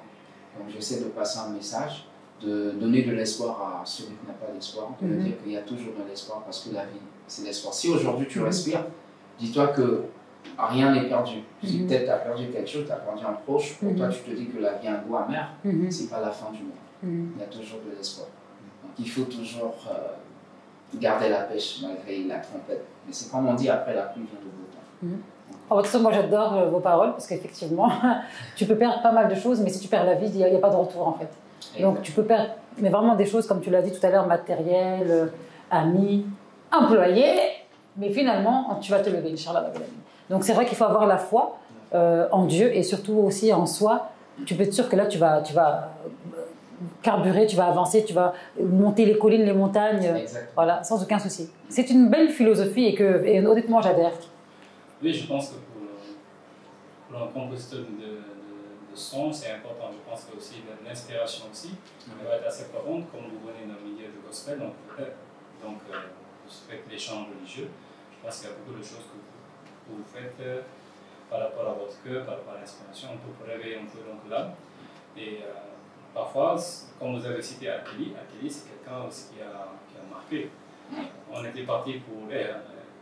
Donc, j'essaie de passer un message, de donner de l'espoir à celui qui n'a pas d'espoir, de dire qu'il y a toujours de l'espoir parce que la vie, c'est l'espoir. Si aujourd'hui tu respires, dis-toi que rien n'est perdu. Si peut-être tu as perdu quelque chose, tu as perdu un proche, pour toi tu te dis que la vie a un goût amer, c'est pas la fin du monde. Il y a toujours de l'espoir. Donc, il faut toujours garder la pêche malgré la trompette. Mais c'est comme on dit, après la pluie vient le beau temps. De toute façon, moi j'adore vos paroles parce qu'effectivement, tu peux perdre pas mal de choses, mais si tu perds la vie, il n'y a pas de retour en fait. Donc tu peux perdre, mais vraiment des choses comme tu l'as dit tout à l'heure, matériel, amis, employés, mais finalement tu vas te lever, Inch'Allah. Donc c'est vrai qu'il faut avoir la foi en Dieu et surtout aussi en soi. Tu peux être sûr que là tu vas carburer, tu vas avancer, tu vas monter les collines, les montagnes, voilà, sans aucun souci. C'est une belle philosophie et honnêtement j'adhère. Oui, je pense que pour un compositeur de son, c'est important. Je pense que aussi l'inspiration aussi va être assez profonde, comme vous venez d'un milieu de gospel, donc vous faites les chants religieux. Je pense qu'il y a beaucoup de choses que vous faites par rapport à votre cœur, par rapport à l'inspiration, pour réveiller un peu l'âme. Et parfois, comme vous avez cité Akili, c'est quelqu'un aussi qui a marqué. On était parti pour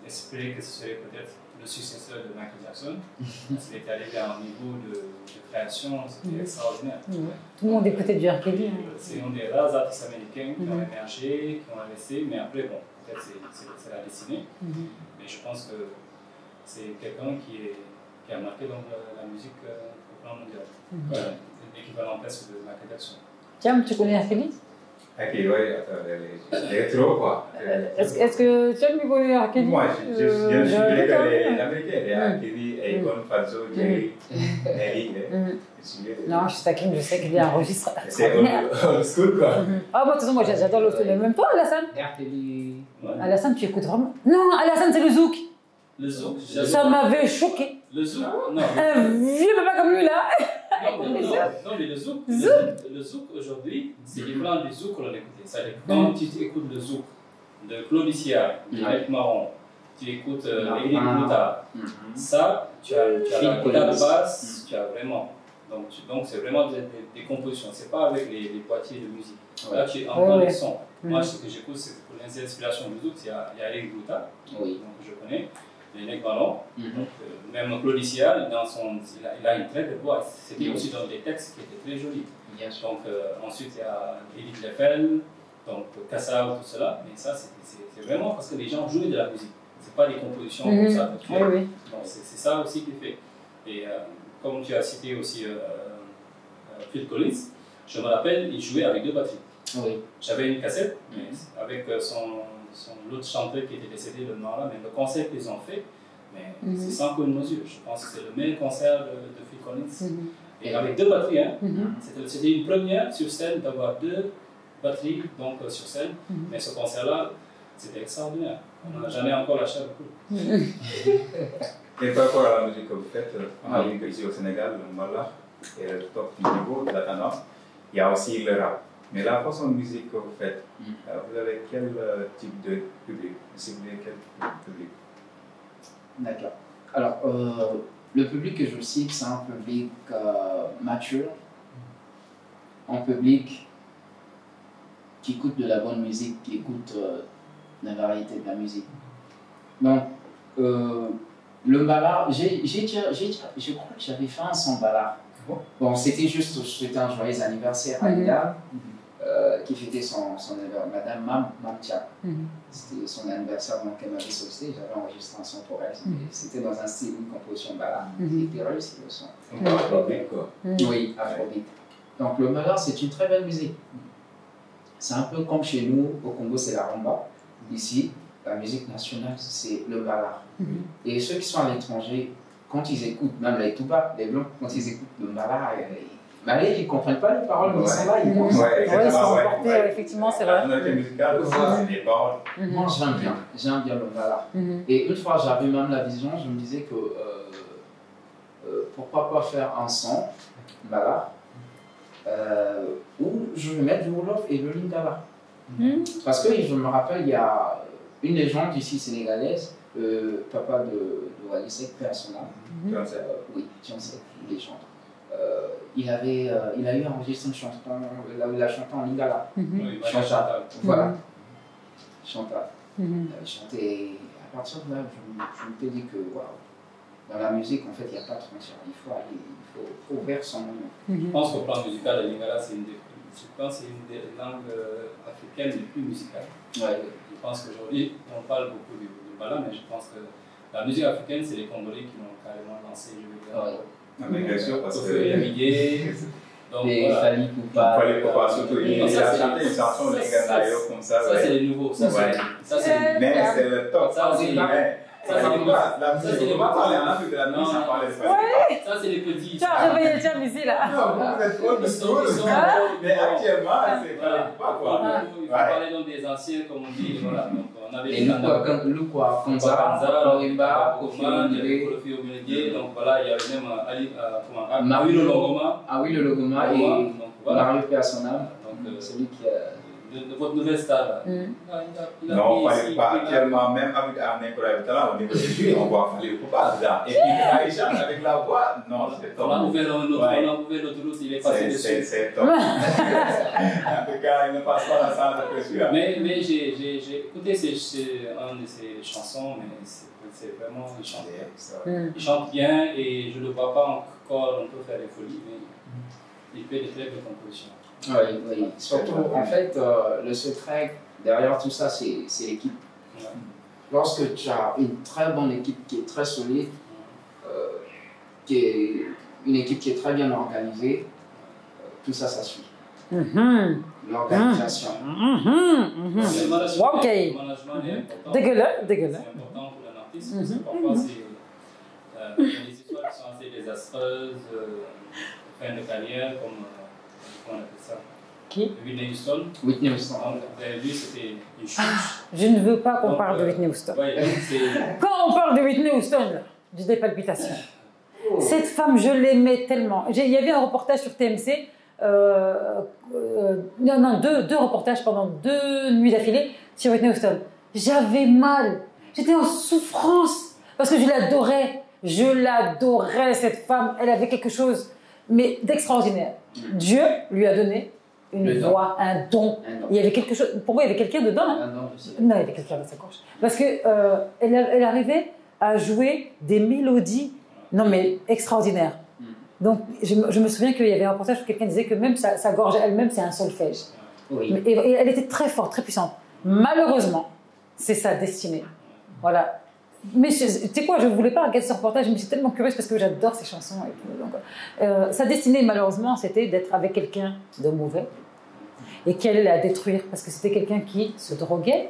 espérer que ce serait peut-être le successeur de Michael Jackson. Il était arrivé à un niveau de création, c'était extraordinaire. Tout le monde écoutait du R. Kelly. C'est un des rares artistes américains qui ont émergé, qui ont investi, mais après, bon, peut-être c'est la destinée. Mais je pense que c'est quelqu'un qui a marqué donc, la musique au plan mondial. L'équivalent presque de Michael Jackson. Tiens, tu connais R. Kelly? Ok, oui, les rétro quoi. Est-ce que tu aimes connaître R. Kelly? Moi, je suis américain, les R. Kelly, Akon, Fazzo, Jerry, Nelly. Non, je suis taquine, je sais qu'il y a un registre. C'est old school quoi. Ah, moi, de toute façon, moi j'adore l'old school. Même toi, Alassane? R. Kelly. Alassane, tu écoutes vraiment? Non, Alassane, c'est le zouk. Le zouk? Ça m'avait choqué. Le zouk? Non. Un vieux papa comme lui là. Non, mais le zouk aujourd'hui, c'est différent du zouk qu'on écoutait. C'est-à-dire quand tu écoutes le zouk de Claude Isia, de Mec Marron, tu écoutes Eric Bouta, ça, tu as la guitare de basse, tu as vraiment. Donc c'est vraiment des compositions, c'est pas avec les boîtiers de musique. Là, tu entends les sons. Moi, ce que j'écoute, c'est pour les inspirations du zouk, il y a Eric Bouta, donc je connais. Les Nec Ballon, même Claude Isia, il a une très belle voix. C'était aussi dans des textes qui étaient très jolis. Donc ensuite il y a Edith Leffel, donc Kassa ou tout cela, mais ça c'est vraiment parce que les gens jouaient de la musique. C'est pas des compositions comme ça. Donc c'est ça aussi qui fait. Et comme tu as cité aussi Phil Collins, je me rappelle, il jouait avec deux batteries. J'avais une cassette, mais avec l'autre chanteur qui était décédé le moment là, mais le concert qu'ils ont fait, mais c'est sans commune mesure. Je pense que c'est le meilleur concert de Phil Collins. Et avec deux batteries, hein. C'était une première sur scène d'avoir deux batteries donc, sur scène, mais ce concert là, c'était extraordinaire. On n'a jamais encore lâché le coup. Et par rapport à la musique que vous faites, on a vu qu'ici au Sénégal, le mbalax est le top du niveau de la tendance. Il y a aussi le rap. Mais la façon de musique que vous faites, vous avez quel type de public? Ciblez quel public? D'accord. Alors, le public que je cible, c'est un public mature, un public qui écoute de la bonne musique, qui écoute la variété de la musique. Donc, le mbalax, je crois que j'avais fait un son mbalax. Bon, c'était juste, c'était un joyeux anniversaire à Ida, qui fêtait son anniversaire, Madame Mamtia. C'était son anniversaire, donc elle m'avait sollicité, j'avais enregistré un son pour elle. C'était dans un style, une composition mbalax. C'était réussi le son. Afrobeat, quoi. Oui, Afrobeat. Donc le mbalax, c'est une très belle musique. C'est un peu comme chez nous, au Congo, c'est la rumba. Ici, la musique nationale, c'est le mbalax. Et ceux qui sont à l'étranger, quand ils écoutent, même les Touba, les Blancs, quand ils écoutent le mbalax, ils ne comprennent pas les paroles, mais ils sont là, ils pensent. Ils sont emportés, effectivement, c'est vrai. La sonorité musicale, c'est des paroles. Moi, j'aime bien le mbalax. Et une fois, j'avais même la vision, je me disais que pourquoi pas faire un son mbalax où je vais mettre du Wolof et le Lingala. Parce que je me rappelle, il y a une légende ici sénégalaise, le papa de Wally Seck, père son âme. Oui, John Seck, une légende. Il a eu enregistré une chanson, il a chanté en Lingala. Chantal. Voilà. Chantal. Chanté. À partir de là, je me suis dit que waouh, dans la musique, en fait, il n'y a pas de frontières. Il faut ouvrir son nom. Je pense qu'au plan musical, le Lingala, c'est une des langues africaines les plus musicales. Ouais. Je pense qu'aujourd'hui, on parle beaucoup du mbalax, mais je pense que la musique africaine, c'est les Congolais qui l'ont carrément lancé. Je veux dire. Mais bien sûr, parce que. Et Fali Poupa. Fali Poupa, surtout, il a chanté une chanson de Lingala comme ça. Ça, c'est les nouveaux. Ça, c'est mais c'est le top. Ça, c'est la musique, on va parler en Afrique de la musique sans parler de Fali. Ça, c'est les petits. Tu as réveillé le terme ici, là. Non, vous êtes trop de tout. Mais actuellement, c'est Fali Poupa, quoi. Il faut parler donc des anciens, comme on dit. Voilà. Donc, on avait les Lukwa, Kanza, Korimba, Kofi Olomide. Donc voilà, il y avait même Marie Le Logoma et Mario Personnam, celui qui a. De votre nouvelle star. Non, il fallait pas actuellement, même avec un incroyable talent, au niveau des jeux, on voit Fali Poupa dedans. Et puis Aïcha, avec la voix, non, c'est top. On a ouvert l'autoroute, il est passé dessus. C'est top. En tout cas, il ne passe pas la salle de pression. Mais j'ai écouté un de ses chansons, mais c'est vraiment, il chante bien et je ne le vois pas encore, on peut faire des folies, mais il fait de très belles compositions. Oui. Surtout, en fait, le secret derrière tout ça, c'est l'équipe. Lorsque tu as une très bonne équipe qui est très solide, une équipe qui est très bien organisée, tout ça, ça suit. L'organisation. Ok. Dégueulasse. C'est important pour un artiste, parfois c'est des histoires qui sont assez désastreuses, fin de carrière, comme on appelle ça. Qui? Whitney Houston. Vous avez vu, c'était une chute. Je ne veux pas qu'on parle de Whitney Houston. Quand on parle de Whitney Houston, j'ai des palpitations. Cette femme, je l'aimais tellement. Il y avait un reportage sur TMC, deux reportages pendant 2 nuits d'affilée sur Whitney Houston. J'avais mal, j'étais en souffrance parce que je l'adorais cette femme. Elle avait quelque chose, mais d'extraordinaire. Dieu lui a donné une voix, un don. Il y avait quelque chose. Pour moi, il y avait quelqu'un dedans. Hein? Non, il y avait quelqu'un dans sa gorge. Parce que elle arrivait à jouer des mélodies, non mais extraordinaires. Donc, je me souviens qu'il y avait un reportage où quelqu'un disait que même sa gorge elle-même, c'est un solfège. Oui. Et elle était très forte, très puissante. Malheureusement, c'est sa destinée. Voilà. Mais tu sais quoi, je ne voulais pas regarder ce reportage, mais je suis tellement curieuse parce que j'adore ces chansons. Et tout, donc, sa destinée, malheureusement, c'était d'être avec quelqu'un de mauvais et qui allait la détruire parce que c'était quelqu'un qui se droguait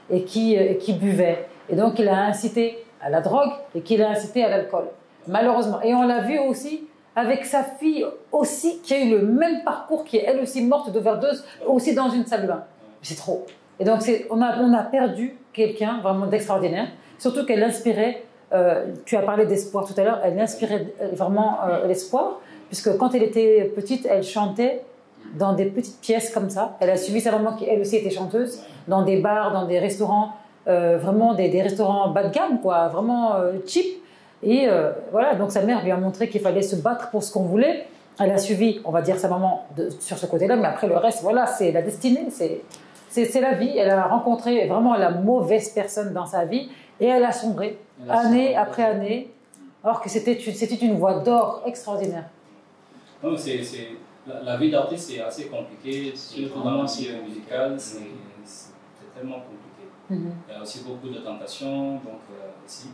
et qui buvait. Et donc, il a incité à la drogue et qui l'a incité à l'alcool. Malheureusement. Et on l'a vu aussi avec sa fille aussi qui a eu le même parcours, qui est elle aussi morte d'overdose, aussi dans une salle de bain. C'est trop. Et donc, on a perdu quelqu'un vraiment d'extraordinaire. Surtout qu'elle inspirait tu as parlé d'espoir tout à l'heure, elle inspirait vraiment l'espoir, puisque quand elle était petite, elle chantait dans des petites pièces comme ça. Elle a suivi sa maman qui, elle aussi, était chanteuse, dans des bars, dans des restaurants, vraiment des restaurants bas de gamme, quoi, vraiment cheap. Et voilà, donc sa mère lui a montré qu'il fallait se battre pour ce qu'on voulait. Elle a suivi, on va dire, sa maman sur ce côté-là, mais après le reste, voilà, c'est la destinée, c'est la vie. Elle a rencontré vraiment la mauvaise personne dans sa vie et elle a sombré, année après année, alors que c'était une voie d'or extraordinaire. Non, la vie d'artiste est assez compliquée, surtout dans le milieu musical, c'est tellement compliqué. Il y a aussi beaucoup de tentations, donc aussi.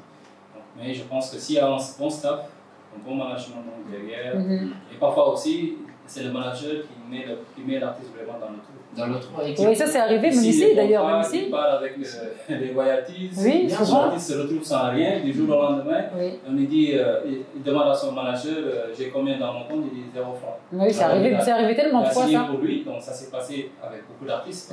Mais je pense que s'il y a un bon staff, un bon management derrière, et parfois aussi, c'est le manager qui met l'artiste vraiment dans le trou. Dans le trou, oui, ça c'est arrivé, même ici d'ailleurs. Même ici. Il part avec les royalties, oui, l'artiste se retrouve sans rien du jour au lendemain. Oui. On lui dit, il demande à son manager, j'ai combien dans mon compte, il dit 0 francs. Oui, c'est arrivé tellement de fois ça. Pour lui, donc ça s'est passé avec beaucoup d'artistes.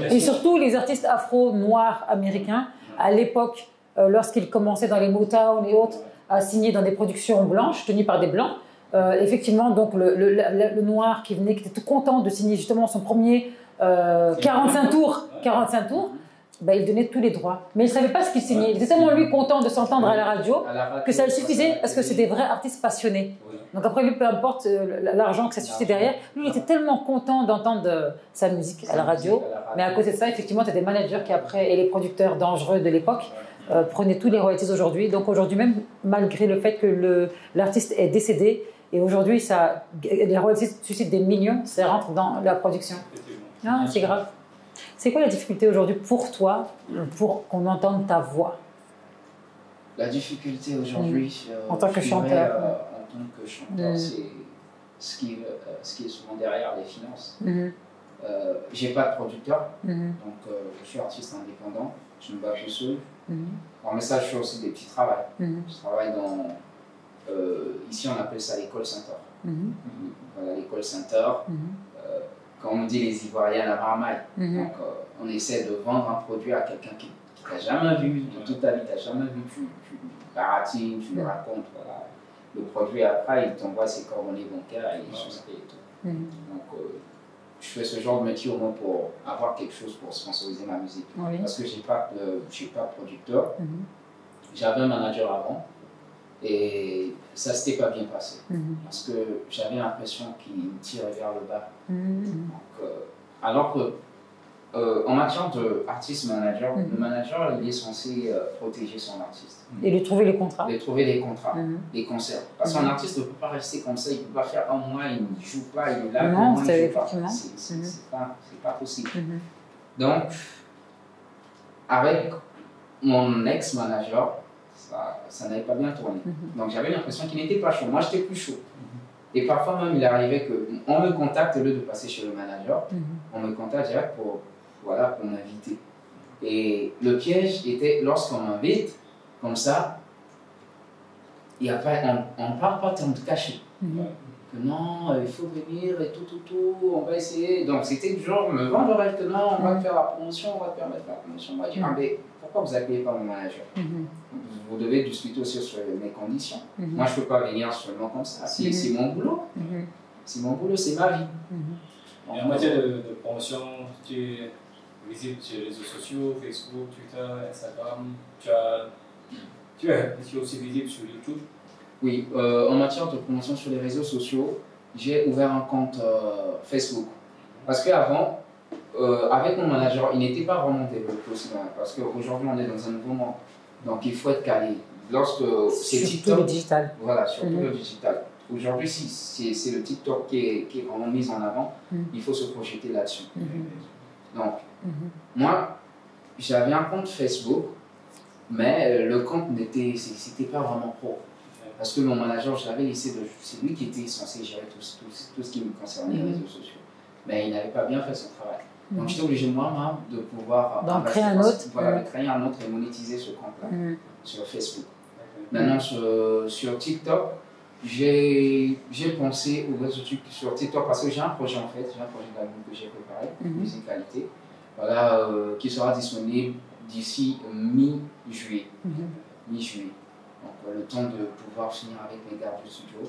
Et surtout les artistes afro-noirs américains, à l'époque, lorsqu'ils commençaient dans les Motown et autres, à signer dans des productions blanches, tenues par des blancs, effectivement, donc le noir qui venait, qui était tout content de signer justement son premier 45 tours, ben, il donnait tous les droits. Mais il ne savait pas ce qu'il signait. Il était tellement lui content de s'entendre à la radio que ça le suffisait parce que c'est des vrais artistes passionnés. Donc après lui, peu importe l'argent que ça suffisait derrière, lui il était tellement content d'entendre sa musique à la radio. Mais à côté de ça, effectivement, tu as des managers qui après, et les producteurs dangereux de l'époque, prenaient tous les royalties aujourd'hui. Donc aujourd'hui même, malgré le fait que l'artiste est décédé, et aujourd'hui les royalties suscitent des millions, ça rentre dans la production. Non, c'est grave. C'est quoi la difficulté aujourd'hui pour toi, pour qu'on entende ta voix? La difficulté aujourd'hui, en tant que chanteur, c'est ce qui est souvent derrière les finances. J'ai pas de producteur, donc je suis artiste indépendant, je me bats tout seul. Alors, mais ça, je fais aussi des petits travaux. Je travaille dans, ici on appelle ça l'école center. Voilà, l'école center. Quand on dit les Ivoiriens, la marmaille. Donc, on essaie de vendre un produit à quelqu'un qui t'a jamais vu, de toute ta vie, tu n'as jamais vu, tu baratines, tu lui racontes, voilà. Le produit après, il t'envoie ses coordonnées bancaires et il souscrit et tout. Donc, je fais ce genre de métier au moins pour avoir quelque chose pour sponsoriser ma musique. Parce que je n'ai pas de producteur. J'avais un manager avant. Et ça ne s'était pas bien passé, parce que j'avais l'impression qu'il me tirait vers le bas. Donc, alors que, en matière d'artiste-manager, le manager il est censé protéger son artiste. Et lui trouver les contrats. Lui trouver les contrats, les concerts. Parce qu'un artiste ne peut pas rester comme ça, il ne peut pas faire un mois, il ne joue pas, il est là, non, il ne joue pas. C'est pas possible. Donc, avec mon ex-manager, ça n'avait pas bien tourné. Donc j'avais l'impression qu'il n'était pas chaud. Moi, j'étais plus chaud. Et parfois même, il arrivait qu'on me contacte, au lieu de passer chez le manager, on me contacte direct pour m'inviter. Et le piège était, lorsqu'on m'invite, comme ça, on ne parle pas tant de cachet. Que non, il faut venir et tout, on va essayer. Donc c'était du genre, me vendre le rêve que non, on va faire la promotion, on va permettre la promotion. Moi, je dis, mais pourquoi vous n'appelez pas mon manager? Vous devez discuter aussi sur mes conditions. Moi, je ne peux pas venir seulement comme ça. C'est mon boulot. C'est mon boulot, c'est ma vie. Et en matière de promotion, tu es visible sur les réseaux sociaux, Facebook, Twitter, Instagram. Tu es aussi visible sur YouTube. Oui, en matière de promotion sur les réseaux sociaux, j'ai ouvert un compte Facebook. Parce qu'avant, avec mon manager, il n'était pas vraiment développé aussi loin. Parce qu'aujourd'hui, on est dans un nouveau monde. Donc, il faut être calé. Lorsque c'est TikTok, le digital. Voilà, surtout le digital. Aujourd'hui, si c'est le TikTok qui est vraiment mis en avant, il faut se projeter là-dessus. Donc, moi, j'avais un compte Facebook, mais le compte c'était pas vraiment pro. Parce que mon manager, je l'avais laissé, c'est lui qui était censé gérer tout ce qui me concernait les réseaux sociaux. Mais il n'avait pas bien fait son travail. Donc j'étais obligé moi-même de pouvoir créer un autre. Voilà, créer un autre et monétiser ce compte-là sur Facebook. Maintenant sur TikTok, j'ai pensé aux réseaux sur TikTok parce que j'ai un projet en fait, d'album que j'ai préparé, musicalité, voilà, qui sera disponible d'ici mi-juillet. mi-juillet. Donc le temps de pouvoir finir avec mes gardes du studio.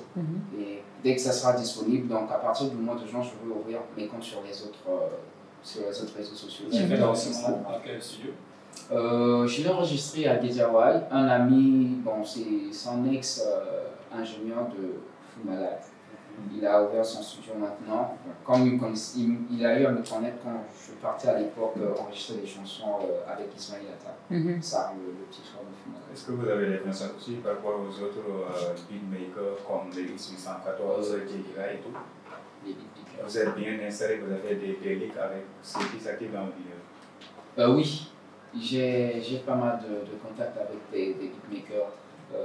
Et dès que ça sera disponible, donc à partir du mois de juin, je vais ouvrir mes comptes sur les autres réseaux sociaux. Tu fais l'enregistrement dans quel studio? Je l'ai enregistré à Guédiawaye. Un ami, bon, c'est un ex-ingénieur de Fumala. Il a ouvert son studio maintenant. Comme il a eu à me connaître quand je partais à l'époque enregistrer des chansons avec Ismail Atta. Ça, le petit frère de Fumala. Est-ce que vous avez des connaissances aussi par rapport aux autres beatmakers comme les X814, J.Gira et tout? Vous êtes bien installé, vous avez des links avec ceux qui s'activent dans le milieu? Oui, j'ai pas mal de contacts avec des beatmakers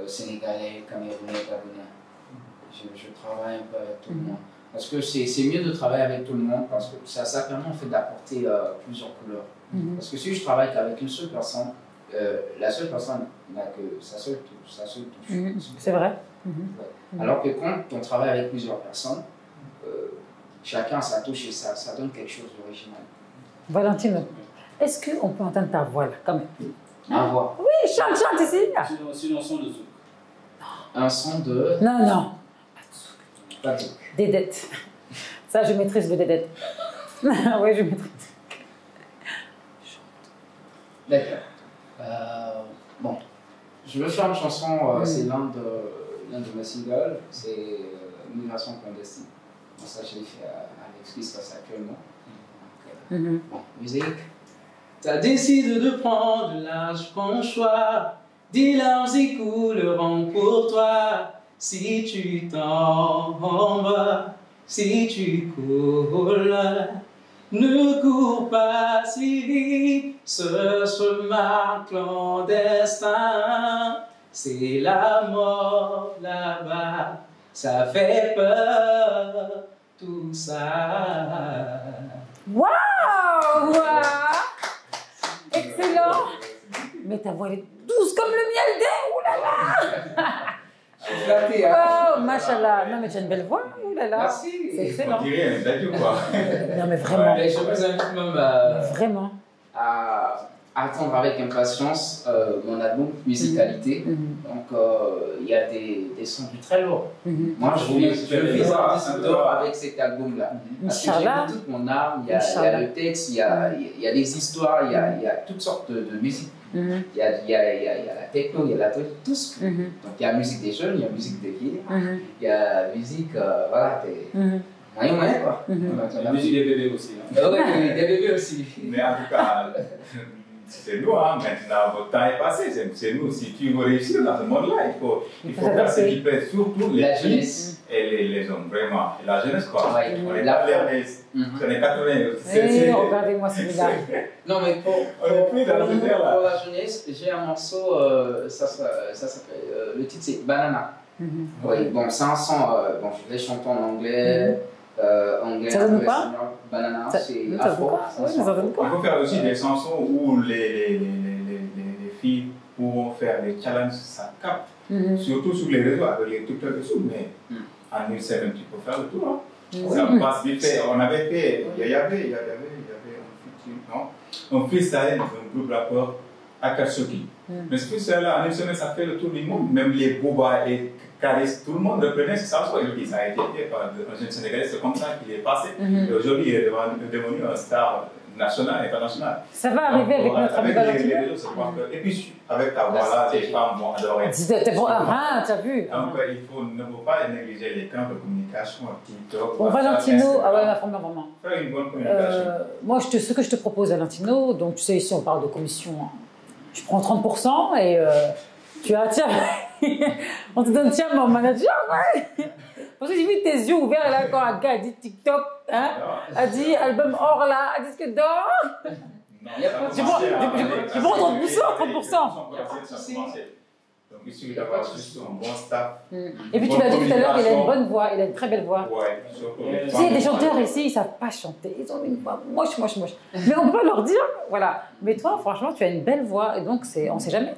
sénégalais, camerounais, gabonais. Je travaille un peu avec tout le monde. Parce que c'est mieux de travailler avec tout le monde parce que ça permet en fait d'apporter plusieurs couleurs. Parce que si je travaille qu'avec une seule personne, la seule personne n'a que sa seule touche. C'est vrai. Alors que quand on travaille avec plusieurs personnes, chacun sa touche et ça donne quelque chose d'original. Valentino, est-ce qu'on peut entendre ta voix là, quand même? Ma voix? Oui, chante ici. Sinon, un son de zouk. Un son de... Non. Pas de zouk. Des dettes. Ça, je maîtrise le dédette. Oui, je maîtrise. D'accord. Bon, je veux faire une chanson, c'est l'un de mes singles, c'est Migration clandestine. Bon, ça, je l'ai fait avec ce qui se passe actuellement. Bon, musique. T'as décidé de prendre l'âge qu'on choix, 10 larmes y couleront pour toi. Si tu tombes, si tu coules, ne cours pas si vite, ce chemin clandestin, c'est la mort là-bas, ça fait peur, tout ça. Waouh! Excellent! Mais ta voix est douce comme le miel d'Inde, oulala! Je suis flatté, hein? Oh, machallah! Non, mais tu as une belle voix, oulala! Merci! C'est excellent! On dirait un dadju, quoi. Non, mais vraiment! Mais je vous invite même vraiment à attendre avec impatience mon album Musicalité. Donc, il y a des sons du très lourd. Moi, je vise un disque d'or avec cet album-là. Parce que j'ai mis toute mon âme, il y a le texte, il y a les histoires, il y a toutes sortes de musique. Il y a la techno, il y a la tout ce. Donc, il y a la musique des jeunes, il y a la musique des vieilles, il y a la musique, voilà, moyen, quoi. La musique des bébés aussi. Oui, des bébés aussi. Mais en tout cas, c'est nous, hein, maintenant, votre temps est passé, c'est nous. Si tu veux réussir dans ce monde-là, il faut faire ce qui plaît surtout les filles et les hommes, vraiment. Et la jeunesse, quoi. On est là, on est 80. Regardez-moi celui-là. Non, mais pour la jeunesse, j'ai un morceau, ça s'appelle, le titre c'est Banana. Oui, bon, c'est un son, bon, je vais chanter en anglais. Anglais, ça donne pas? Banana, c'est afro. Il faut faire aussi des chansons où les filles pourront faire des challenges, ça capte. Surtout sur les réseaux avec les TikTok et tout, mais en une semaine, tu peux faire le tour. Ça passe vite fait. On avait fait, il y avait un freestyle d'un groupe rappeur Akatsuki. Mais ce freestyle-là, en une semaine, ça fait le tour du monde. Même les Boba et Karis, tout le monde reprenait ce chanson. Et ça a été fait par un jeune Sénégalais, c'est comme ça qu'il est passé. Et aujourd'hui, il est devenu un star national et international. Ça va arriver avec notre ami Valentino. Et puis, avec ta voix-là, les femmes vont adorer. Ah, tu as vu. Donc, il ne faut pas négliger les camps de communication, TikTok. Bon, Valentino, ah ouais, vraiment. Faire une bonne communication. Moi, ce que je te propose, Valentino, donc tu sais, ici, on parle de commission. Hein. Je prends 30% et tu as, tiens, on te donne, tiens, mon manager, ouais. Parce que j'ai vu tes yeux ouverts là quand un gars a dit TikTok, hein, a dit album or là, a disque d'or. Je prends 30%. Donc il suffit d'avoir juste un bon staff. Et puis tu m'as dit tout à l'heure qu'il a une bonne voix, il a une très belle voix. Ouais, tu sais, des chanteurs ici, ils ne savent pas chanter, ils ont une voix moche. Mais on peut pas leur dire, voilà. Mais toi, franchement, tu as une belle voix et donc on ne sait jamais.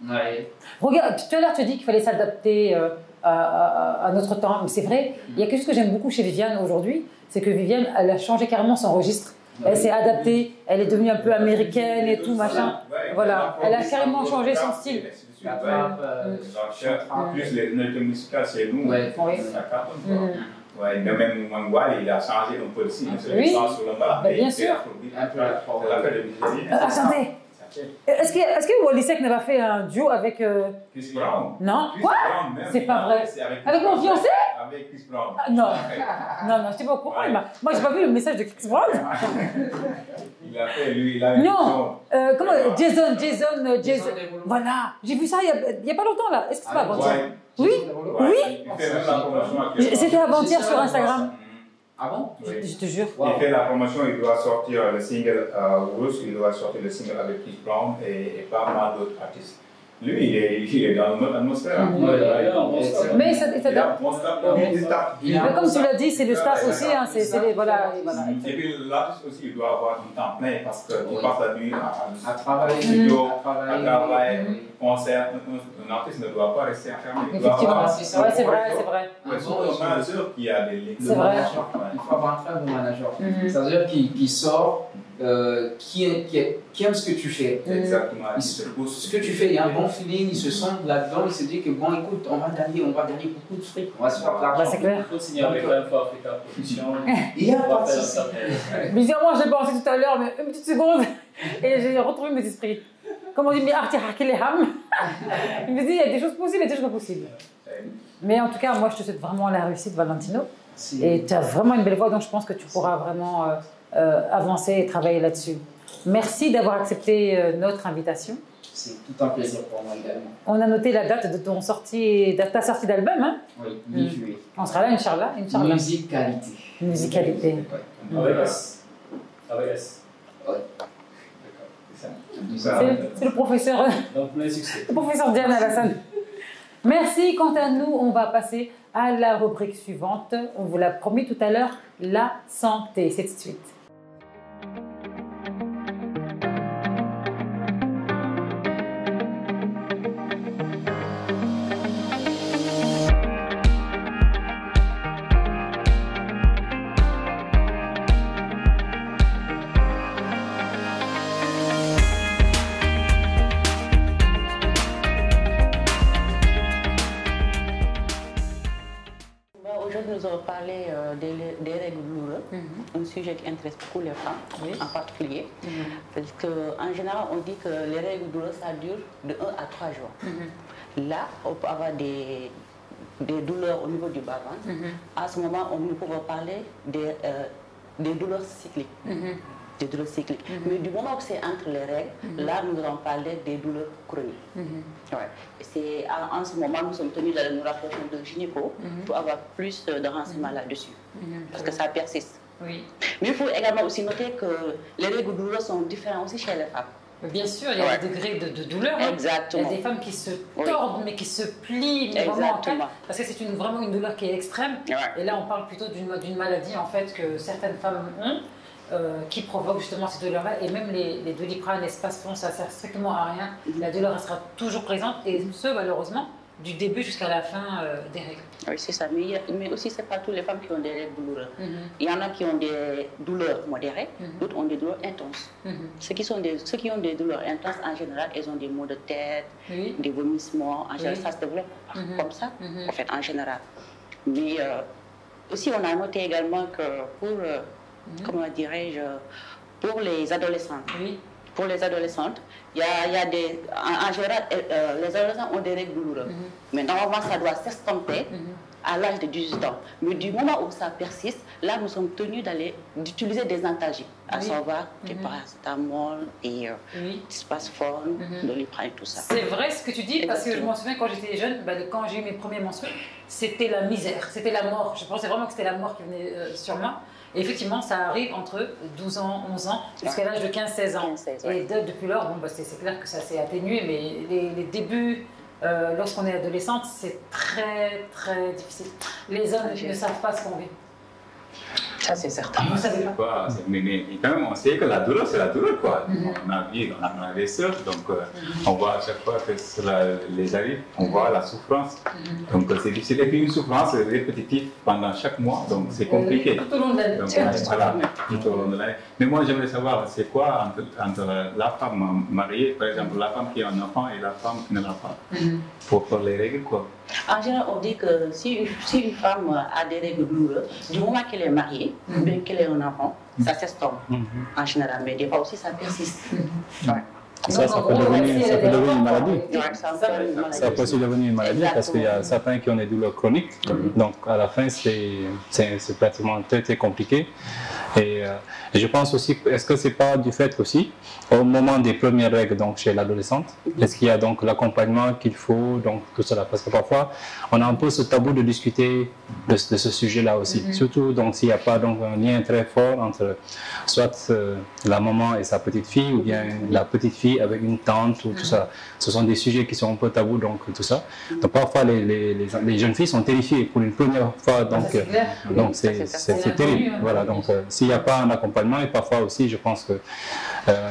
Ouais. Regarde, tout à l'heure tu as dit qu'il fallait s'adapter à notre temps. Mais c'est vrai, il y a quelque chose que j'aime beaucoup chez Viviane aujourd'hui, c'est que Viviane, elle a changé carrément son registre. Elle s'est adaptée, elle est devenue un peu américaine et tout, machin. Voilà, elle a carrément changé son style. tu attrapes. Plus les notes musicales chez nous, ça cartonne. Ouais, même Mangwal, il a changé un peu aussi. Oui, sur le bas, bien sûr. Attendez. Est-ce que Wally Seck n'a pas fait un duo avec... Chris Brown. Non. Quoi? C'est pas vrai. Avec mon fiancé? Avec Chris Brown. Non, je ne sais pas au courant. Moi, je n'ai pas vu le message de Chris Brown. Il a fait, lui, il a non, comment Jason. Voilà, j'ai vu ça il n'y a pas longtemps là. Est-ce que c'est pas avant-hier? Oui. C'était avant-hier sur Instagram. Ah bon? Je te jure. Il fait la promotion, il doit sortir le single Rouge, il doit sortir le single avec Chris Brown et pas mal d'autres artistes. Lui, il est dans notre atmosphère. Mais ça comme tu l'as dit, c'est le staff aussi. Voilà. Et puis l'artiste aussi, il doit avoir un temps plein parce qu'il passe la nuit à travailler, à travailler, concert. Un artiste ne doit pas rester enfermé. Effectivement, c'est vrai. Un manager qui a des lignes. C'est vrai. Il faut avoir un très bon manager. C'est-à-dire qu'il sort, qui aime ce que tu fais. Exactement. Ce que tu fais, il y a un bon feeling, il se sent là-dedans, il se dit que bon, écoute, on va gagner beaucoup de fric, on va se faire de l'argent. C'est clair. Il faut signer avec Info Africa Production. Il y a pas de souci. Bizarrement, j'ai pensé tout à l'heure, mais une petite seconde, et j'ai retrouvé mes esprits. Comme on dit, il me dit, il y a des choses possibles et des choses pas possibles. Mais en tout cas, moi, je te souhaite vraiment la réussite, Valentino. Et tu as vraiment une belle voix, donc je pense que tu pourras vraiment avancer et travailler là-dessus. Merci d'avoir accepté notre invitation. C'est tout un plaisir pour moi également. On a noté la date de ta sortie d'album. Hein? Oui, mi-juillet. On sera là, Inch'Allah. Musicalité. Musicalité. Avec S. Avec S. Oui. C'est le professeur. Donc, plein succès. Le professeur Diane Alassane. Merci. Quant à nous, on va passer à la rubrique suivante. On vous l'a promis tout à l'heure, la santé. C'est tout de suite. Nous allons parler des règles douloureuses, un sujet qui intéresse beaucoup les femmes, en particulier. Parce qu'en général, on dit que les règles douloureuses, ça dure de 1 à 3 jours. Là, on peut avoir des douleurs au niveau du bas-ventre. À ce moment, nous pouvons parler des douleurs cycliques. Des douleurs cycliques. Mais du moment où c'est entre les règles, là, nous allons parler des douleurs chroniques. Ouais. En ce moment, nous sommes tenus d'aller nous rapprocher de gynéco pour avoir plus de renseignements là-dessus. Parce que ça persiste. Oui. Mais il faut également aussi noter que les règles douloureuses sont différentes aussi chez les femmes. Bien sûr, il y a des degrés de douleur. Exactement. Il y a des femmes qui se tordent, mais qui se plient. Mais vraiment, parce que c'est vraiment une douleur qui est extrême. Et là, on parle plutôt d'une maladie en fait, que certaines femmes ont. Qui provoque justement ces douleurs-là, et même les Doliprane, les Spasfon, ça ne sert strictement à rien. La douleur sera toujours présente, et ce malheureusement du début jusqu'à la fin des règles. Oui, c'est ça, mais aussi c'est pas toutes les femmes qui ont des règles douloureuses. Il y en a qui ont des douleurs modérées, d'autres ont des douleurs intenses. Ceux qui ont des douleurs intenses, en général, ils ont des maux de tête, des vomissements, en général, ça se développe comme ça, en fait, en général. Mais aussi, on a noté également que pour comment dirais-je, pour les adolescentes. Pour les adolescentes, il y a des... En général, les adolescents ont des règles douloureuses. Mais normalement, ça doit s'estomper à l'âge de 18 ans. Mais du moment où ça persiste, là, nous sommes tenus d'utiliser des antalgiques, à savoir des paracétamol, des Spasfon, Doliprane et tout ça. C'est vrai ce que tu dis, parce que je m'en souviens quand j'étais jeune, quand j'ai eu mes premiers menstrues, c'était la misère, c'était la mort. Je pensais vraiment que c'était la mort qui venait sur moi. Et effectivement, ça arrive entre 12 ans, 11 ans, jusqu'à l'âge de 15-16 ans. Et depuis lors, c'est clair que ça s'est atténué, mais les débuts, lorsqu'on est adolescente, c'est très, très difficile. Les hommes ne savent pas ce qu'on vit. Ça, c'est certain. Vous savez pas. Mais quand même, on sait que la douleur, c'est la douleur, quoi. On a des sœurs, donc on voit à chaque fois que cela les arrive, on voit la souffrance. Donc c'est difficile. Et puis une souffrance répétitive pendant chaque mois, donc c'est compliqué. Tout au long de l'année. Voilà, tout au long de l'année. Mais moi, j'aimerais savoir, c'est quoi entre la femme mariée, par exemple, la femme qui a un enfant et la femme qui ne l'a pas, pour les règles, quoi. En général, on dit que si une femme a des règles douloureuses, du moment qu'elle est mariée, bien qu'elle ait un enfant, ça s'estompe en général, mais des fois aussi ça persiste. Ça peut devenir une maladie. Ça peut aussi devenir une maladie parce qu'il y a certains qui ont des douleurs chroniques. Donc à la fin, c'est pratiquement très compliqué. Et je pense aussi, est-ce que c'est pas du fait aussi, au moment des premières règles donc chez l'adolescente, est-ce qu'il y a donc l'accompagnement qu'il faut, donc tout cela? Parce que parfois, on a un peu ce tabou de discuter de ce sujet-là aussi. Surtout donc s'il n'y a pas donc un lien très fort entre soit la maman et sa petite fille ou bien la petite fille avec une tante ou tout ça. Ce sont des sujets qui sont un peu tabous, donc tout ça. Donc parfois les jeunes filles sont terrifiées pour une première fois, donc c'est terrible. Voilà, donc s'il n'y a pas un accompagnement, et parfois aussi je pense que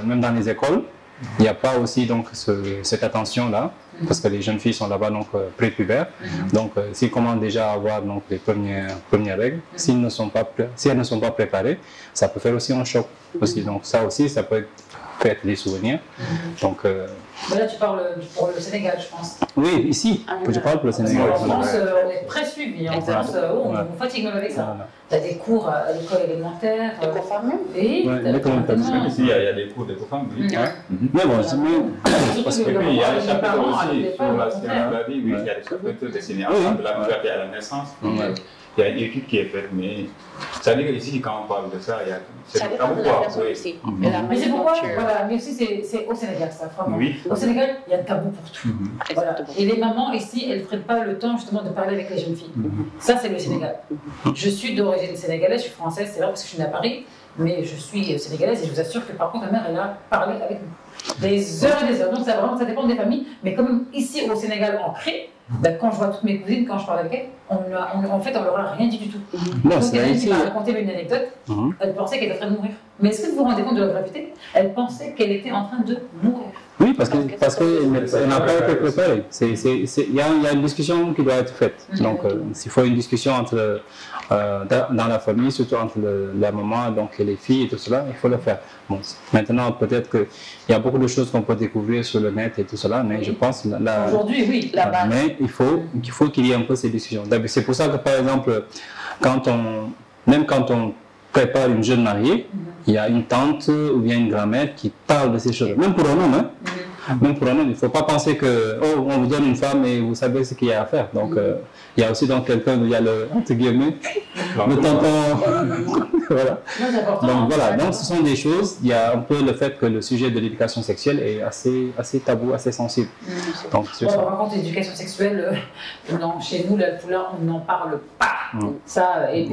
même dans les écoles, il n'y a pas aussi donc cette attention-là, parce que les jeunes filles sont là-bas donc prépubères. Donc s'ils commencent déjà à avoir donc les premières règles, si elles ne sont pas préparées, ça peut faire aussi un choc aussi. Donc ça aussi, ça peut être des souvenirs. Donc mais là, tu parles pour le Sénégal, je pense. oui, ici, je parle pour le Sénégal. En France, on est très suivi. En France, on nous fatigue même avec ça. Tu as des cours à l'école élémentaire. Écofam même. Oui, ici, il y a des cours d'écofam, oui. Mais bon, parce que il y a des chapitres aussi sur la stéréotypie, oui, il y a des chapitres dessinés ensemble de la puberté à la naissance. Il y a une étude qui est faite, mais ça veut dire qu'ici, quand on parle de ça, il y a c'est tabou aussi. Mais c'est pourquoi, voilà, mais aussi c'est au Sénégal, ça, vraiment. Oui. Au Sénégal, il y a un tabou pour tout. Voilà. Et les mamans ici, elles ne prennent pas le temps justement de parler avec les jeunes filles. Ça, c'est le Sénégal. Je suis d'origine sénégalaise, je suis française, c'est vrai parce que je suis née à Paris, mais je suis sénégalaise et je vous assure que par contre, ma mère, elle a parlé avec nous. Des heures et des heures. Donc ça, vraiment, ça dépend des familles, mais comme ici au Sénégal ancré, ben, quand je vois toutes mes cousines, quand je parle avec elles, en fait, on leur a rien dit du tout. Non, donc, c'est elle m'a raconté une anecdote, elle pensait qu'elle était en train de mourir. Mais est-ce que vous vous rendez compte de la gravité? Elle pensait qu'elle était en train de mourir. Oui, parce qu'elle n'a pas été préparée. Il y a une discussion qui doit être faite. Donc, s'il faut une discussion entre, dans la famille, surtout entre la maman donc, et les filles et tout cela, il faut le faire. Bon, maintenant, peut-être qu'il y a beaucoup de choses qu'on peut découvrir sur le net et tout cela, mais je pense... Aujourd'hui, oui, la base. Mais il faut qu'il y ait un peu ces discussions. C'est pour ça que, par exemple, même quand on prépare une jeune mariée, il y a une tante ou bien une grand-mère qui parle de ces choses. Même pour un homme, hein. Même pour un homme, il ne faut pas penser que on vous donne une femme et vous savez ce qu'il y a à faire. Donc il y a aussi donc quelqu'un, il y a le entre guillemets, le tonton. Voilà. Donc voilà, donc ce sont des choses. Il y a un peu le fait que le sujet de l'éducation sexuelle est assez tabou, assez sensible. Donc c'est ça. Par contre, l'éducation sexuelle, non, chez nous, là, on n'en parle pas. Ça, et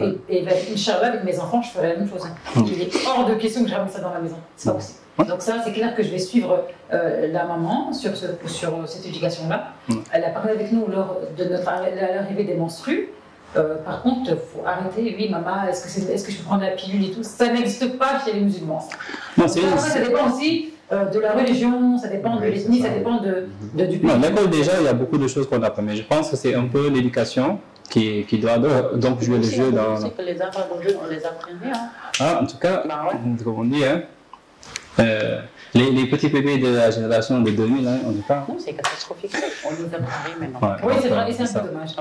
Inch'Allah, avec mes enfants, je ferai la même chose. Il est hors de question que je ramène ça dans la maison. C'est pas possible. Donc ça, c'est clair que je vais suivre la maman sur cette éducation-là. Elle a parlé avec nous lors de l'arrivée des menstrues. Par contre, il faut arrêter. Oui, maman, est-ce que je peux prendre la pilule et tout? Ça n'existe pas chez les musulmans. Non, ça dépend aussi de la religion, ça dépend de l'ethnie, ça dépend du pays. L'école, déjà, il y a beaucoup de choses qu'on apprend. Mais je pense que c'est un peu l'éducation qui doit donc jouer le jeu dans... C'est que les enfants d'aujourd'hui, on les apprenait. Hein. Ah, en tout cas, comme on dit, hein, les petits bébés de la génération de 2000, hein, on dit pas. Non, c'est catastrophique. On nous apprend maintenant. Oui, c'est vrai, c'est un peu dommage.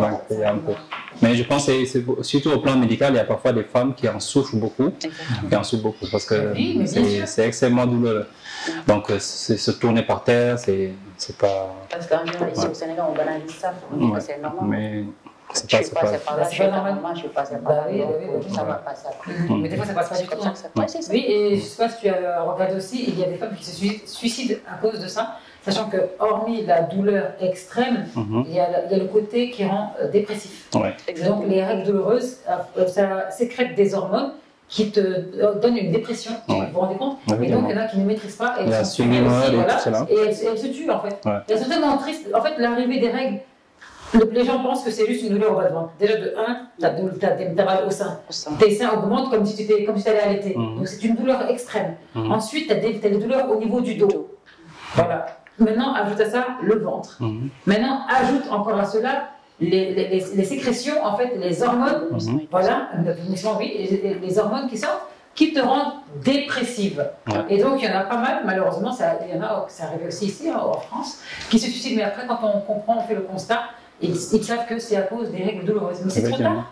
Mais je pense que surtout au plan médical, il y a parfois des femmes qui en souffrent beaucoup. Parce que c'est extrêmement douloureux. Donc, se tourner par terre, c'est pas... Parce qu'en général, ici au Sénégal, on banalise ça. On dit que c'est normal. Mais je suis passée par là, je suis normal, je suis passée par là, ça va passer après. Mais des fois, ça passe pas du tout. Oui, et je sais pas si tu as regardé aussi, il y a des femmes qui se suicident à cause de ça, sachant que hormis la douleur extrême, il y a le côté qui rend dépressif. Donc les règles douloureuses, ça sécrète des hormones qui te donnent une dépression, vous vous rendez compte? Et donc il y en a qui ne maîtrisent pas, et elles se tuent en fait. Elles sont tellement tristes. En fait, l'arrivée des règles, Les gens pensent que c'est juste une douleur au bas de ventre. Déjà, de 1, t'as mal au sein. Tes seins augmentent comme si tu allais allaiter. Donc, c'est une douleur extrême. Ensuite, t'as des douleurs au niveau du dos. Voilà. Maintenant, ajoute à ça le ventre. Maintenant, ajoute encore à cela les sécrétions, en fait, les hormones. Voilà, les hormones qui te rendent dépressive. Et donc, il y en a pas mal, malheureusement, il y en a, c'est arrivé aussi ici, en France, qui se suicident. Mais après, quand on comprend, on fait le constat, ils savent que c'est à cause des règles douloureuses. Mais c'est trop tard.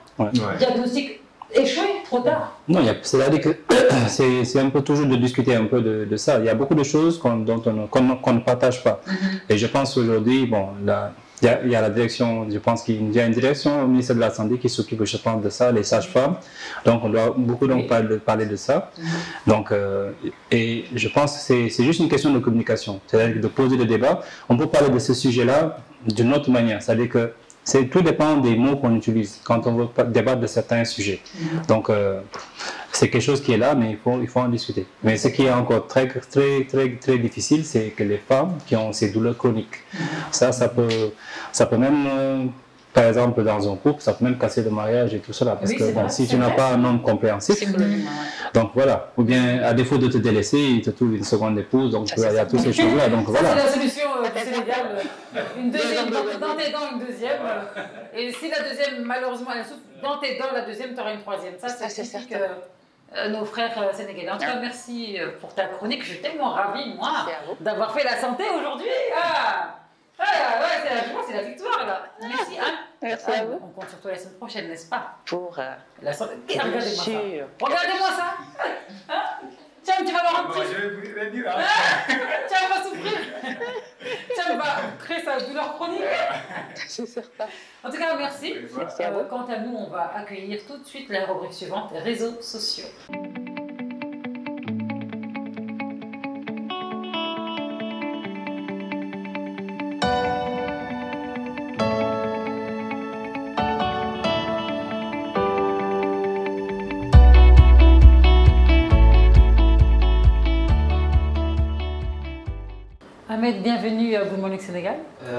Diagnostic échoué, trop tard. Non, c'est-à-dire que c'est un peu toujours de discuter un peu de ça. Il y a beaucoup de choses qu'on ne partage pas. Et je pense aujourd'hui, bon, il y a la direction, je pense qu'il y a une direction au ministère de la Santé qui s'occupe, je pense, de ça, les sages-femmes. Donc, on doit beaucoup parler de ça. Donc, et je pense que c'est juste une question de communication, c'est-à-dire de poser le débat. On peut parler de ce sujet-là d'une autre manière, c'est-à-dire que tout dépend des mots qu'on utilise quand on veut débattre de certains sujets. Donc, c'est quelque chose qui est là, mais il faut en discuter. Mais ce qui est encore très difficile, c'est que les femmes qui ont ces douleurs chroniques, ça peut même, par exemple, dans un couple, ça peut même casser le mariage et tout cela. Parce que bon, si tu n'as pas un homme compréhensif, donc voilà. Ou bien, à défaut de te délaisser, il te trouve une seconde épouse, donc il y a toutes ces choses-là. Donc voilà. C'est la solution du Sénégal. Une deuxième, dans tes dents, une deuxième. Et si la deuxième, malheureusement, elle souffre, dans tes dents, la deuxième, tu auras une troisième. Ça, c'est typique nos frères sénégalais. En tout cas, merci pour ta chronique. Je suis tellement ravie, moi, d'avoir fait la santé aujourd'hui. Ouais, c'est la joie, c'est la victoire, là. Merci, hein. Merci à vous. On compte sur toi la semaine prochaine, n'est-ce pas? Pour la santé. Regardez-moi ça. Regardez-moi ça. Tiens, tu vas avoir un petit... Je vais vous dire. Tiens, on va souffrir. Tiens, on va créer sa douleur chronique. C'est certain. En tout cas, merci. Merci à vous. Quant à nous, on va accueillir tout de suite la rubrique suivante, réseaux sociaux. Ahmed, bienvenue à Good Morning Sénégal.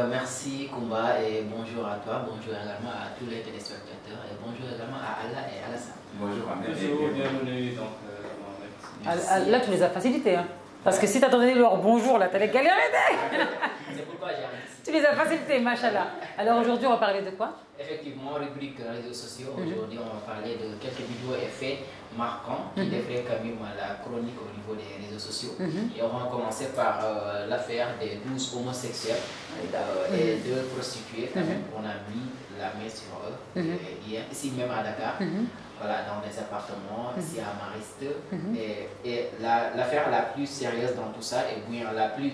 Merci Koumba et bonjour à toi, bonjour également à tous les téléspectateurs et bonjour également à Allah et Alassane. Bonjour Ahmed. Bonjour, bienvenue. Donc, là, tu les as facilités. Hein. Parce que si tu attendais leur bonjour, là, tu allais galérer. C'est pourquoi j'ai arrêté. Tu les as facilités, machallah. Alors aujourd'hui, on va parler de quoi? Effectivement, rubrique réseaux sociaux. Aujourd'hui, on va parler de quelques vidéos et faits marquants qui défraient quand même la chronique au niveau des réseaux sociaux. Et on va commencer par l'affaire des 12 homosexuels et 2 prostituées. Quand même, on a mis la main sur eux hier, ici même à Dakar. Voilà, dans des appartements, ici à Mariste. Et l'affaire la plus sérieuse dans tout ça, et bien la plus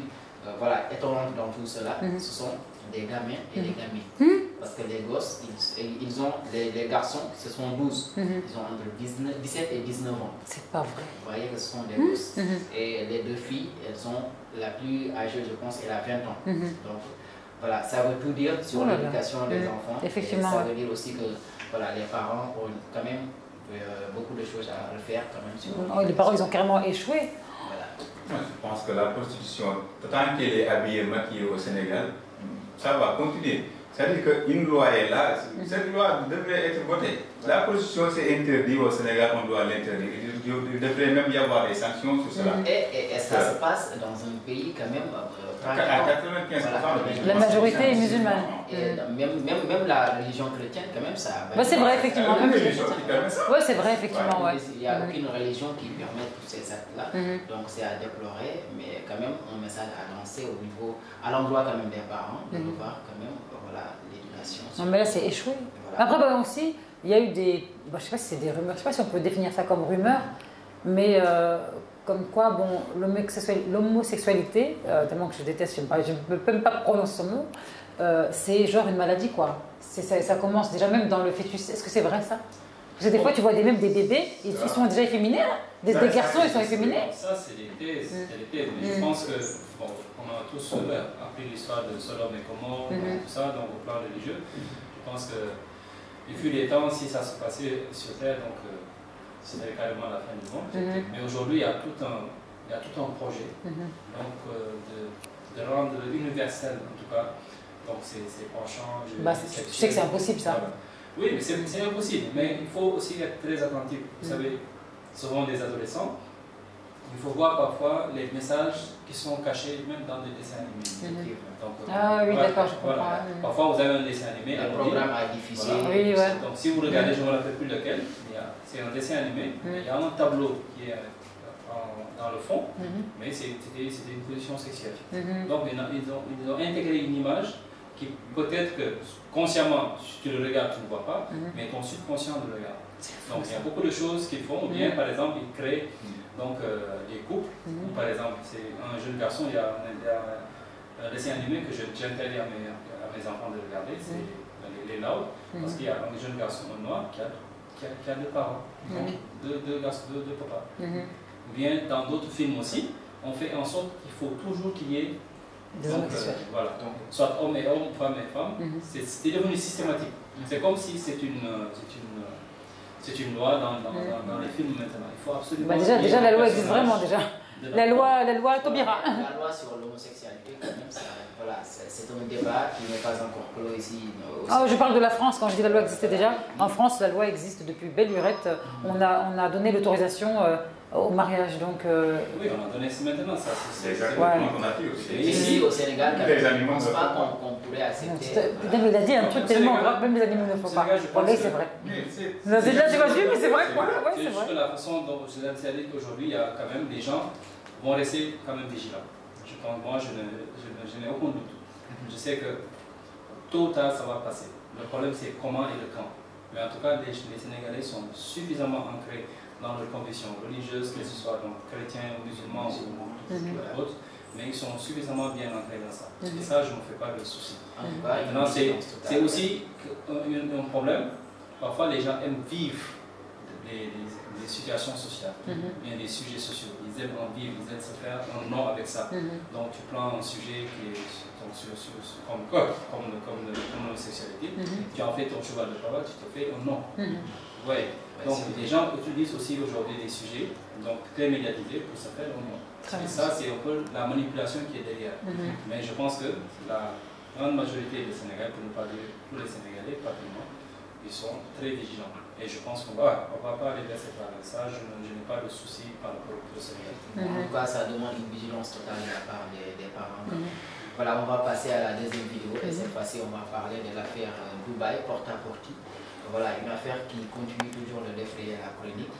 étonnante dans tout cela, ce sont des gamins et des gamines. Parce que les gosses, les garçons, ce sont 12. Ils ont entre 17 et 19 ans. C'est pas vrai. Vous voyez que ce sont des gosses. Et les 2 filles, elles sont la plus âgée, je pense, elle a 20 ans. Donc voilà, ça veut tout dire sur l'éducation des enfants. Effectivement. Et ça veut dire aussi que voilà, les parents ont quand même beaucoup de choses à faire quand même sur les parents, ils ont carrément échoué. Moi, je pense que la prostitution, tant qu'elle est habillée, maquillée au Sénégal, ça va continuer. C'est-à-dire qu'une loi est là, cette loi devrait être votée. La prostitution, c'est interdit au Sénégal, on doit l'interdire. Il devrait même y avoir des sanctions sur cela. Et ça se passe dans un pays quand même... à 95%, la majorité est musulmane. Et même la religion chrétienne, quand même, ça... c'est vrai, effectivement. Oui, c'est vrai, effectivement. Il n'y a aucune religion qui permet tous ces actes-là. Donc c'est à déplorer, mais quand même, un message à lancer au niveau, à l'endroit quand même des parents, de voir quand même l'éducation. Non, mais là, c'est échoué. Après, aussi, il y a eu des... je ne sais pas si c'est des rumeurs, je ne sais pas si on peut définir ça comme rumeur, mais comme quoi, l'homosexualité, tellement que je déteste, je ne peux même pas prononcer son mot, c'est genre une maladie, quoi. Ça commence déjà même dans le fœtus. Est-ce que c'est vrai, ça? Parce que des fois, tu vois même des bébés, ils sont déjà efféminés, hein. Des garçons, ils sont efféminés. Ça, c'est des thèses. Mais je pense que, on a tous appris l'histoire de Sodome et Gomorrhe, tout ça, donc au plan religieux. Je pense que, il fut des temps, si ça se passait sur Terre, donc c'était carrément la fin du monde. Mais aujourd'hui, il y a tout un projet donc, de rendre universel, en tout cas, Donc c'est penchant. Tu sais que c'est impossible ça. Voilà. Oui, mais c'est impossible. Mais il faut aussi être très attentif. Vous savez, souvent des adolescents, il faut voir parfois les messages qui sont cachés même dans des dessins animés. Donc, ah oui, d'accord, je comprends. Voilà. Parfois, vous avez un dessin animé, un programme à diffuser. Voilà. Oui, ouais. Donc, si vous regardez, je ne me rappelle plus lequel, c'est un dessin animé, il y a un tableau qui est dans le fond, mais c'était une position sexuelle. Donc, ils ont intégré une image qui peut-être que consciemment, tu le regardes, tu ne vois pas, mais ton subconscient le regarde. Donc, il y a beaucoup de choses qu'ils font, ou bien, par exemple, ils créent donc, des couples, ou par exemple, c'est un jeune garçon, il y a un dessin animé que j'interdis à mes enfants de regarder, c'est les Loud, parce qu'il y a un jeune garçon noir qui a deux parents, donc deux papas. Ou bien, dans d'autres films aussi, on fait en sorte qu'il faut toujours qu'il y ait donc, voilà, donc, soit homme et homme, femme et femme, c'est devenu systématique. C'est comme si c'est une loi dans les films maintenant. Il faut absolument. Déjà la loi existe vraiment déjà. La loi Taubira. La loi sur l'homosexualité, quand même, voilà, c'est un débat qui n'est pas encore clos ici. Oh, je parle de la France, quand je dis la loi existait déjà. En France, la loi existe depuis belle lurette. On a donné l'autorisation au mariage. Donc, oui, on a donné maintenant ça. C'est exactement qu'on a fait aussi. Ici, au Sénégal, les animaux je ne pense pas qu'on pourrait accepter. Putain, mais il a dit un truc tellement grave, même les animaux ne font pas. Bon, c'est vrai. Là, tu vas suivre, mais c'est vrai quoi. C'est juste la façon dont je l'ai dit qu'aujourd'hui, il y a quand même des gens vont rester quand même vigilants. Je pense, moi, je n'ai aucun doute. Je sais que tôt ou tard, ça va passer. Le problème, c'est comment et le quand. Mais en tout cas, les Sénégalais sont suffisamment ancrés dans leurs convictions religieuses, que ce soit donc chrétiens, musulmans ou autres, mais ils sont suffisamment bien ancrés dans ça. Et ça, je ne me fais pas de soucis. Maintenant, c'est aussi un problème. Parfois, les gens aiment vivre des situations sociales, bien des sujets sociaux. Ils aiment en vivre, ils aiment se faire un nom avec ça. Donc, tu prends un sujet qui est comme l'homosexualité, tu en fais ton cheval de travail, tu te fais un nom. Ouais. Donc, les gens utilisent aussi aujourd'hui des sujets donc, très médiatisés pour se faire un nom. Et ça, c'est un peu la manipulation qui est derrière. Mais je pense que la grande majorité des Sénégalais, pour ne pas dire tous les Sénégalais, pratiquement, ils sont très vigilants. Et je pense qu'on ne va pas aller vers cette vague. Ça, je n'ai pas de souci par rapport au Sénégal. En tout cas, ça demande une vigilance totale de la part des parents. Voilà, on va passer à la deuxième vidéo. Et cette fois-ci, on va parler de l'affaire Dubaï, porte-à-porte. Voilà, une affaire qui continue toujours de défrayer la chronique.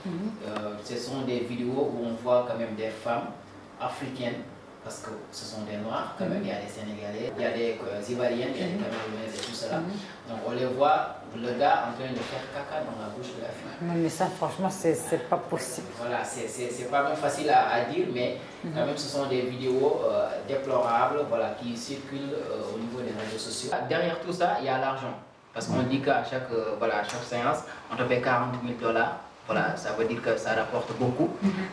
Ce sont des vidéos où on voit quand même des femmes africaines, parce que ce sont des Noirs, quand même, il y a des Sénégalais, il y a des Ivoiriennes, il y a des Camerounaises et tout cela. Donc on les voit, le gars en train de faire caca dans la bouche de la fille. Non, mais ça, franchement, c'est pas possible. Voilà, c'est pas même facile à dire, mais quand même, ce sont des vidéos déplorables, voilà, qui circulent au niveau des réseaux sociaux. Derrière tout ça, il y a l'argent. Parce qu'on dit qu'à chaque séance, on te paie 40 000 $. Voilà, ça veut dire que ça rapporte beaucoup,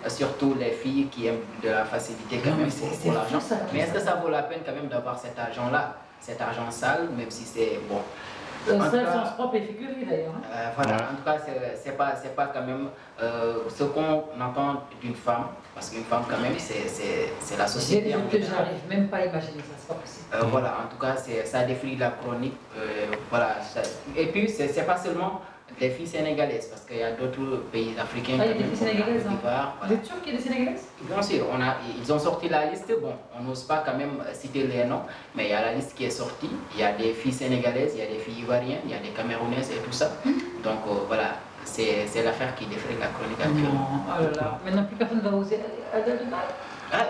surtout les filles qui aiment de la facilité quand même pour l'argent. Mais est-ce que ça vaut la peine quand même d'avoir cet argent-là, cet argent sale, même si c'est bon? Le seul sens propre et figuré d'ailleurs. Voilà, en tout cas, c'est pas quand même ce qu'on entend d'une femme, parce qu'une femme quand même, c'est la société. J'arrive même pas à imaginer ça, c'est pas possible. Voilà, en tout cas, ça défie la chronique. Voilà, et puis, c'est pas seulement des filles sénégalaises, parce qu'il y a d'autres pays africains. Ah, il y a des filles sénégalaises, voilà. Vous êtes sûr qu'il y a des sénégalaises? Bien sûr, ils ont sorti la liste. Bon, on n'ose pas quand même citer les noms, mais il y a la liste qui est sortie. Il y a des filles sénégalaises, il y a des filles ivoiriennes, il y a des camerounaises et tout ça. Donc voilà, c'est l'affaire qui défraie la chronique actuellement. Oh là là, maintenant plus personne ne va oser aller à Dubaï.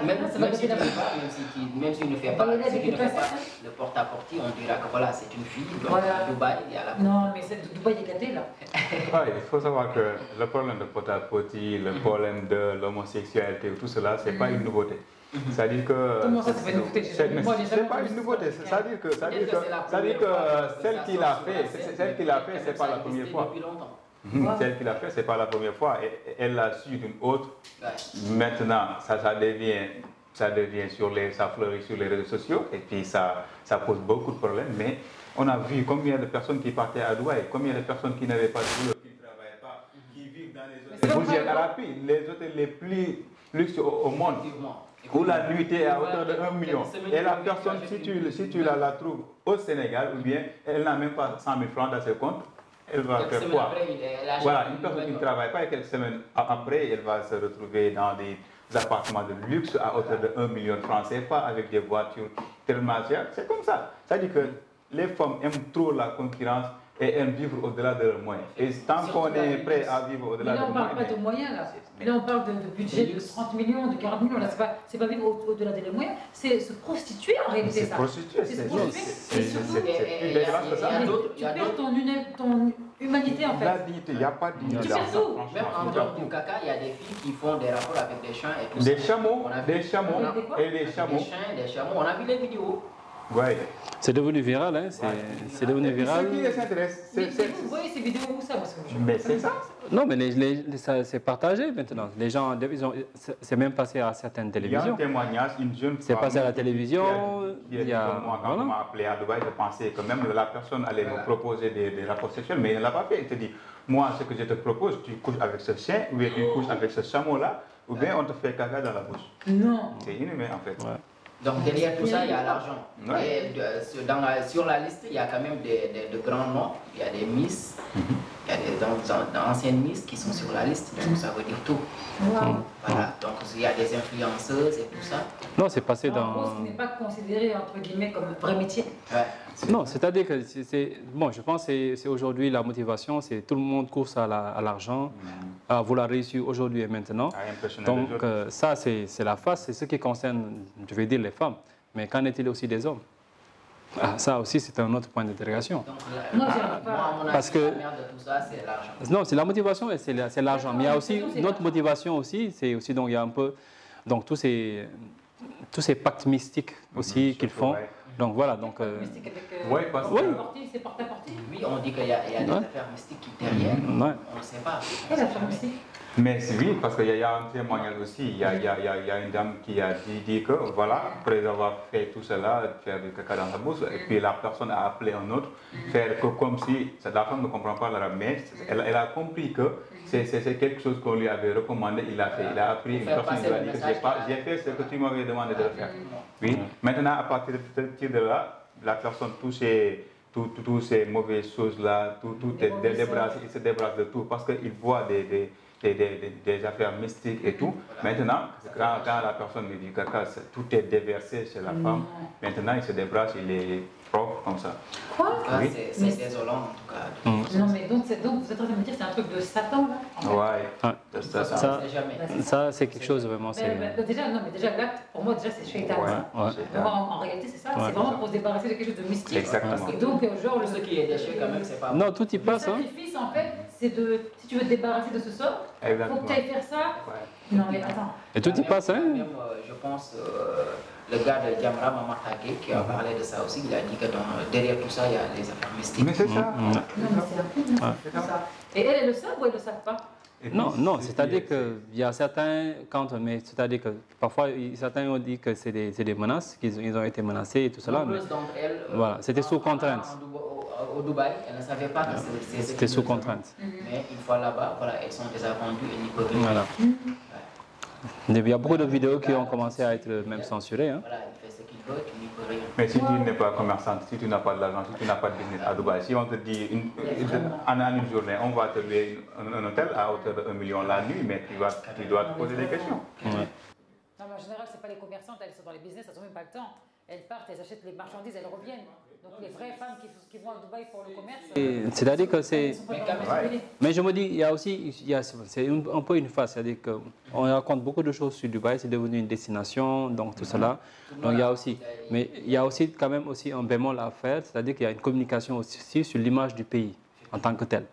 Même si tu ne fais pas le porte-à-porte, on dira que voilà, c'est une fille, donc à Dubaï, il y a la... Non, mais Dubaï est gâté là. Ouais, il faut savoir que le problème de porte-à-porte, le problème de l'homosexualité, tout cela, c'est pas une nouveauté. C'est-à-dire que... Comment ça, c'est pas une nouveauté? C'est pas une nouveauté. C'est-à-dire que celle qui l'a fait, c'est pas la première fois. Celle qui l'a fait, c'est pas la première fois. Elle l'a su d'une autre. Maintenant, ça devient ça fleurit sur les réseaux sociaux et puis ça pose beaucoup de problèmes. Mais on a vu combien de personnes qui partaient à Dubaï, combien de personnes qui n'avaient pas de boulot, qui ne travaillaient pas, qui vivent dans les hôtels Burj Al Arab, les hôtels les plus luxueux au monde. où la nuitée est à hauteur de 1 million. Et la personne, si tu la trouves au Sénégal, ou bien elle n'a même pas 100 000 francs dans ses comptes, elle va faire quoi? Voilà, une personne qui ne travaille pas et quelques semaines après, elle va se retrouver dans des appartements de luxe à hauteur de 1 million de francs CFA avec des voitures tellement chères. C'est comme ça. C'est-à-dire que les femmes aiment trop la concurrence et aiment vivre au-delà de leurs moyens. Et tant qu'on est prêt à vivre au-delà de leurs moyens... Là, on ne parle pas de moyens, là. Là, on parle de budget de 30 millions, de 40 millions. Là, c'est pas vivre au-delà de leurs moyens, c'est se prostituer en réalité, ça. C'est prostituer, c'est plus dégueulasse que ça. Tu perds ton humanité, en fait. La dignité, il n'y a pas de dignité. Tu perds tout. Même en dehors du caca, il y a des filles qui font des rapports avec des chiens et tout ça. Des chameaux et des chameaux. Des chiens, des chameaux. On a vu les vidéos. Ouais. C'est devenu viral, hein? C'est devenu viral. Ce qui les intéresse, vous voyez ces vidéos où ça? Mais c'est ça. Non, mais c'est partagé maintenant. Les gens, c'est même passé à certaines télévisions. Il y a un témoignage, une jeune femme. C'est passé à la télévision. Moi, quand on m'a appelé à Dubaï, je pensais que même la personne allait me proposer des rapports sexuels, mais elle ne l'a pas fait. Elle te dit, moi, ce que je te propose, tu couches avec ce chien, ou bien tu couches avec ce chameau-là, ou bien on te fait caca dans la bouche. Non. C'est inhumain, en fait. Ouais. Donc derrière tout ça, il y a l'argent. Ouais. Et sur la liste, il y a quand même de grands noms. Il y a des Miss, il y a des anciennes Miss qui sont sur la liste. Donc ça veut dire tout. Voilà. Donc il y a des influenceuses et tout ça. Non, c'est passé dans... En gros, ce n'est pas considéré, entre guillemets, comme un vrai métier. Ouais. Non, c'est-à-dire que bon, je pense que c'est aujourd'hui la motivation, c'est tout le monde course à l'argent, à vouloir réussir aujourd'hui et maintenant. Donc ça, c'est la face, c'est ce qui concerne, je vais dire, les femmes. Mais qu'en est-il aussi des hommes? Ça aussi, c'est un autre point d'interrogation. Parce que la merde de tout ça, c'est l'argent. Non, c'est la motivation et c'est l'argent. Mais il y a aussi notre motivation aussi, c'est aussi donc il y a un peu donc tous ces pactes mystiques aussi qu'ils font. Donc voilà, donc... C'est porte-à-porte. Oui, on dit qu'il y a des affaires mystiques qui derrière. On ne sait pas. Quelle affaire mystique? Mais oui, parce qu'il y a un témoignage aussi. Il y a une dame qui a dit que, voilà, après avoir fait tout cela, faire du caca dans sa bouche, et puis la personne a appelé un autre, faire comme si, la femme ne comprend pas l'arabe, mais elle a compris que c'est quelque chose qu'on lui avait recommandé, il l'a fait. Il a appris, une personne lui a dit que j'ai fait ce que tu m'avais demandé de faire. Oui. Maintenant, à partir de là, la personne, toutes ces mauvaises choses-là, tout est débarrassé, il se débarrasse de tout, parce qu'il voit des affaires mystiques et tout. Maintenant, quand la personne lui dit caca, tout est déversé chez la femme. Maintenant, il se débarrasse, il est propre comme ça. Quoi? Oui. C'est désolant en tout cas. Non, mais donc vous êtes en train de me dire que c'est un truc de Satan, là, en fait. Ça, c'est quelque chose vraiment. Déjà, l'acte, pour moi, déjà, c'est shaitan. En réalité, c'est ça. C'est vraiment pour se débarrasser de quelque chose de mystique. Exactement. Et donc, genre, ce qui est déchet, quand même, c'est pas. Non, tout y passe. Le sacrifice, en fait, c'est si tu veux te débarrasser de ce sort, il faut que tu ailles faire ça. Non, mais attends. Et tout y passe, hein? Même, je pense, le gars de Jamra Mamatake qui a parlé de ça aussi, il a dit que derrière tout ça, il y a les affaires mystiques. Mais c'est ça. Non, mais c'est un peu ça. Et elles le savent ou elles ne le savent pas? Non, c'est-à-dire qu'il y a certains, c'est-à-dire que parfois certains ont dit que c'est des menaces, qu'ils ont été menacés et tout cela. Nombreuses d'entre elles, voilà, c'était sous contrainte. Au Dubaï, elles ne savaient pas que c'était sous contrainte. Mais une fois là-bas, voilà, elles sont déjà vendues et n'y peuvent rien. Voilà. Il y a beaucoup de vidéos qui ont commencé à être même censurées. Hein. Voilà, il fait ce qu'il veut, tu n'y peux rien. Mais si tu n'es pas commerçante, si tu n'as pas de l'argent, si tu n'as pas de business à Dubaï, si on te dit en une journée, on va te louer un hôtel à hauteur de 1 million la nuit, mais tu dois te poser des questions. Non, mais en général, ce n'est pas les commerçantes, elles sont dans les business, elles n'ont même pas le temps. Elles partent, elles achètent les marchandises, elles reviennent. Donc les vraies femmes qui vont à Dubaï pour le commerce... C'est-à-dire que c'est... Mais je me dis, il y a aussi... C'est un peu une phase, c'est-à-dire qu'on raconte beaucoup de choses sur Dubaï, c'est devenu une destination, donc tout cela. Donc il y a aussi... Mais il y a aussi quand même aussi un bémol à faire, c'est-à-dire qu'il y a une communication aussi sur l'image du pays en tant que tel.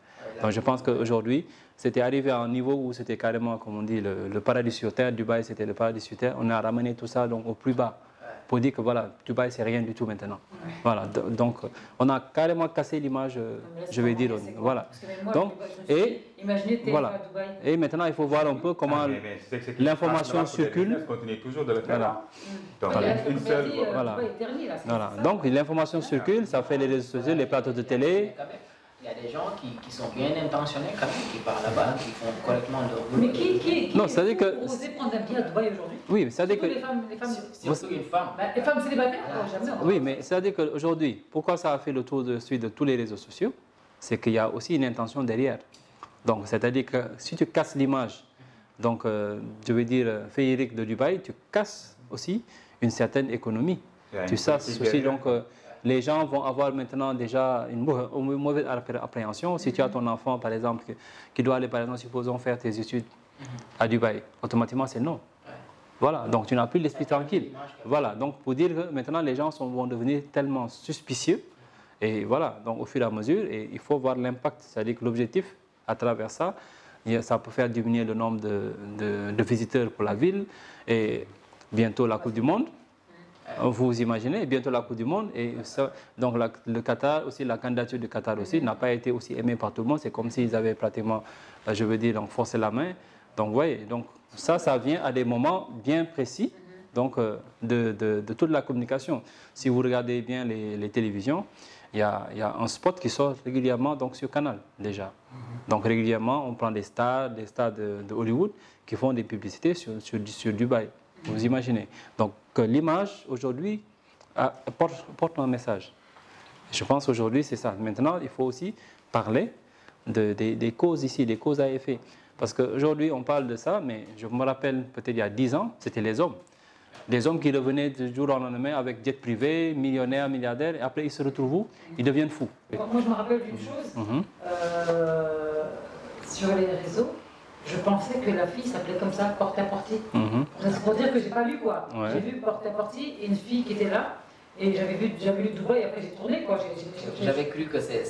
Donc je pense qu'aujourd'hui, c'était arrivé à un niveau où c'était carrément, comme on dit, le paradis sur terre. Dubaï, c'était le paradis sur terre. On a ramené tout ça donc, au plus bas pour dire que voilà, Dubaï, c'est rien du tout maintenant. Voilà, donc on a carrément cassé l'image, je vais dire. Voilà. Donc, voilà. Et maintenant, il faut voir un peu comment l'information circule. Voilà. Donc l'information circule, ça fait les réseaux sociaux, les plateaux de télé. Il y a des gens qui sont bien intentionnés quand même, qui partent là-bas, qui font correctement leur boulot. Mais qui non, c'est-à-dire que... Vous osez prendre un billet à Dubaï aujourd'hui? Oui, mais c'est-à-dire que... Les femmes surtout une femme. Les femmes célibataires, jamais. Oui, mais c'est-à-dire qu'aujourd'hui, pourquoi ça a fait le tour de tous les réseaux sociaux? C'est qu'il y a aussi une intention derrière. Donc, c'est-à-dire que si tu casses l'image, donc, je veux dire, féerique de Dubaï, tu casses aussi une certaine économie. Tu sais aussi, donc... les gens vont avoir maintenant déjà une mauvaise appréhension. Si tu as ton enfant, par exemple, qui doit aller, par exemple, supposons faire tes études à Dubaï, automatiquement c'est non. Voilà, donc tu n'as plus l'esprit tranquille. Voilà, donc pour dire que maintenant les gens vont devenir tellement suspicieux. Et voilà, donc au fur et à mesure, et il faut voir l'impact. C'est-à-dire que l'objectif, à travers ça, ça peut faire diminuer le nombre de visiteurs pour la ville. Et bientôt la Coupe du Monde. Vous imaginez, bientôt la Coupe du Monde, et ça, donc le Qatar aussi, la candidature du Qatar aussi n'a pas été aussi aimée par tout le monde. C'est comme s'ils avaient pratiquement, je veux dire, donc forcé la main. Donc, vous voyez, donc ça vient à des moments bien précis, donc de toute la communication. Si vous regardez bien les télévisions, il y a un spot qui sort régulièrement donc sur Canal déjà. Donc régulièrement, on prend des stars de Hollywood qui font des publicités sur Dubaï. Vous imaginez. Donc l'image aujourd'hui porte un message. Je pense aujourd'hui c'est ça. Maintenant, il faut aussi parler des causes ici, des causes à effet. Parce qu'aujourd'hui on parle de ça, mais je me rappelle peut-être il y a 10 ans, c'était les hommes. Des hommes qui revenaient du jour au lendemain avec jet privé, millionnaires, milliardaires, et après ils se retrouvent où? Ils deviennent fous. Moi je me rappelle d'une chose, sur les réseaux, je pensais que la fille s'appelait comme ça, porte-à-porte. C'est pour dire que j'ai pas lu quoi. Ouais. J'ai vu porte-à-porte et une fille qui était là, et j'avais lu Dubaï et après j'ai tourné quoi. J'avais cru que c'est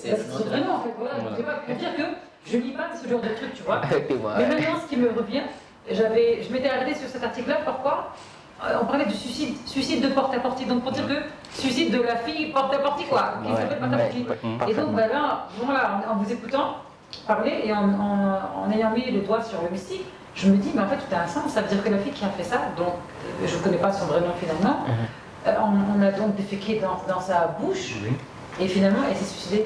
vraiment en fait, voilà. Je sais pas, pour dire que je lis pas ce genre de truc, tu vois. Mais maintenant, ce qui me revient, je m'étais arrêtée sur cet article-là, pourquoi? On parlait du suicide de porte-à-porte, donc pour dire que suicide de la fille porte-à-porte quoi, qui s'appelle porte-à-porte. Et donc ben là, voilà, en vous écoutant parler et en ayant mis le doigt sur le mystique, je me dis, mais en fait tout a un sens, ça veut dire que la fille qui a fait ça, donc je ne connais pas son vrai nom finalement, on a donc déféqué dans sa bouche, et finalement elle s'est suicidée.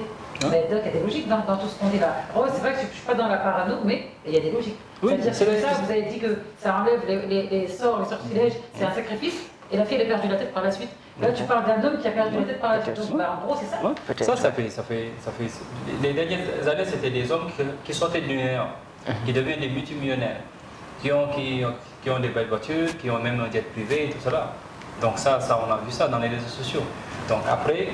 Mais donc il y a des logiques dans tout ce qu'on dit là. Oh, c'est vrai que je ne suis pas dans la parano, mais il y a des logiques. C'est-à-dire que ça, vous avez dit que ça enlève les sorts, les sortilèges, c'est un sacrifice, et la fille elle a perdu la tête par la suite. Là tu parles d'un homme qui a perdu la tête par la suite, donc bah, en gros c'est ça. Ça fait... Les dernières années c'était des hommes qui sortaient du néant, qui deviennent des multimillionnaires, qui ont des belles voitures, qui ont même un jet privé et tout cela. Donc ça on a vu ça dans les réseaux sociaux. Donc après...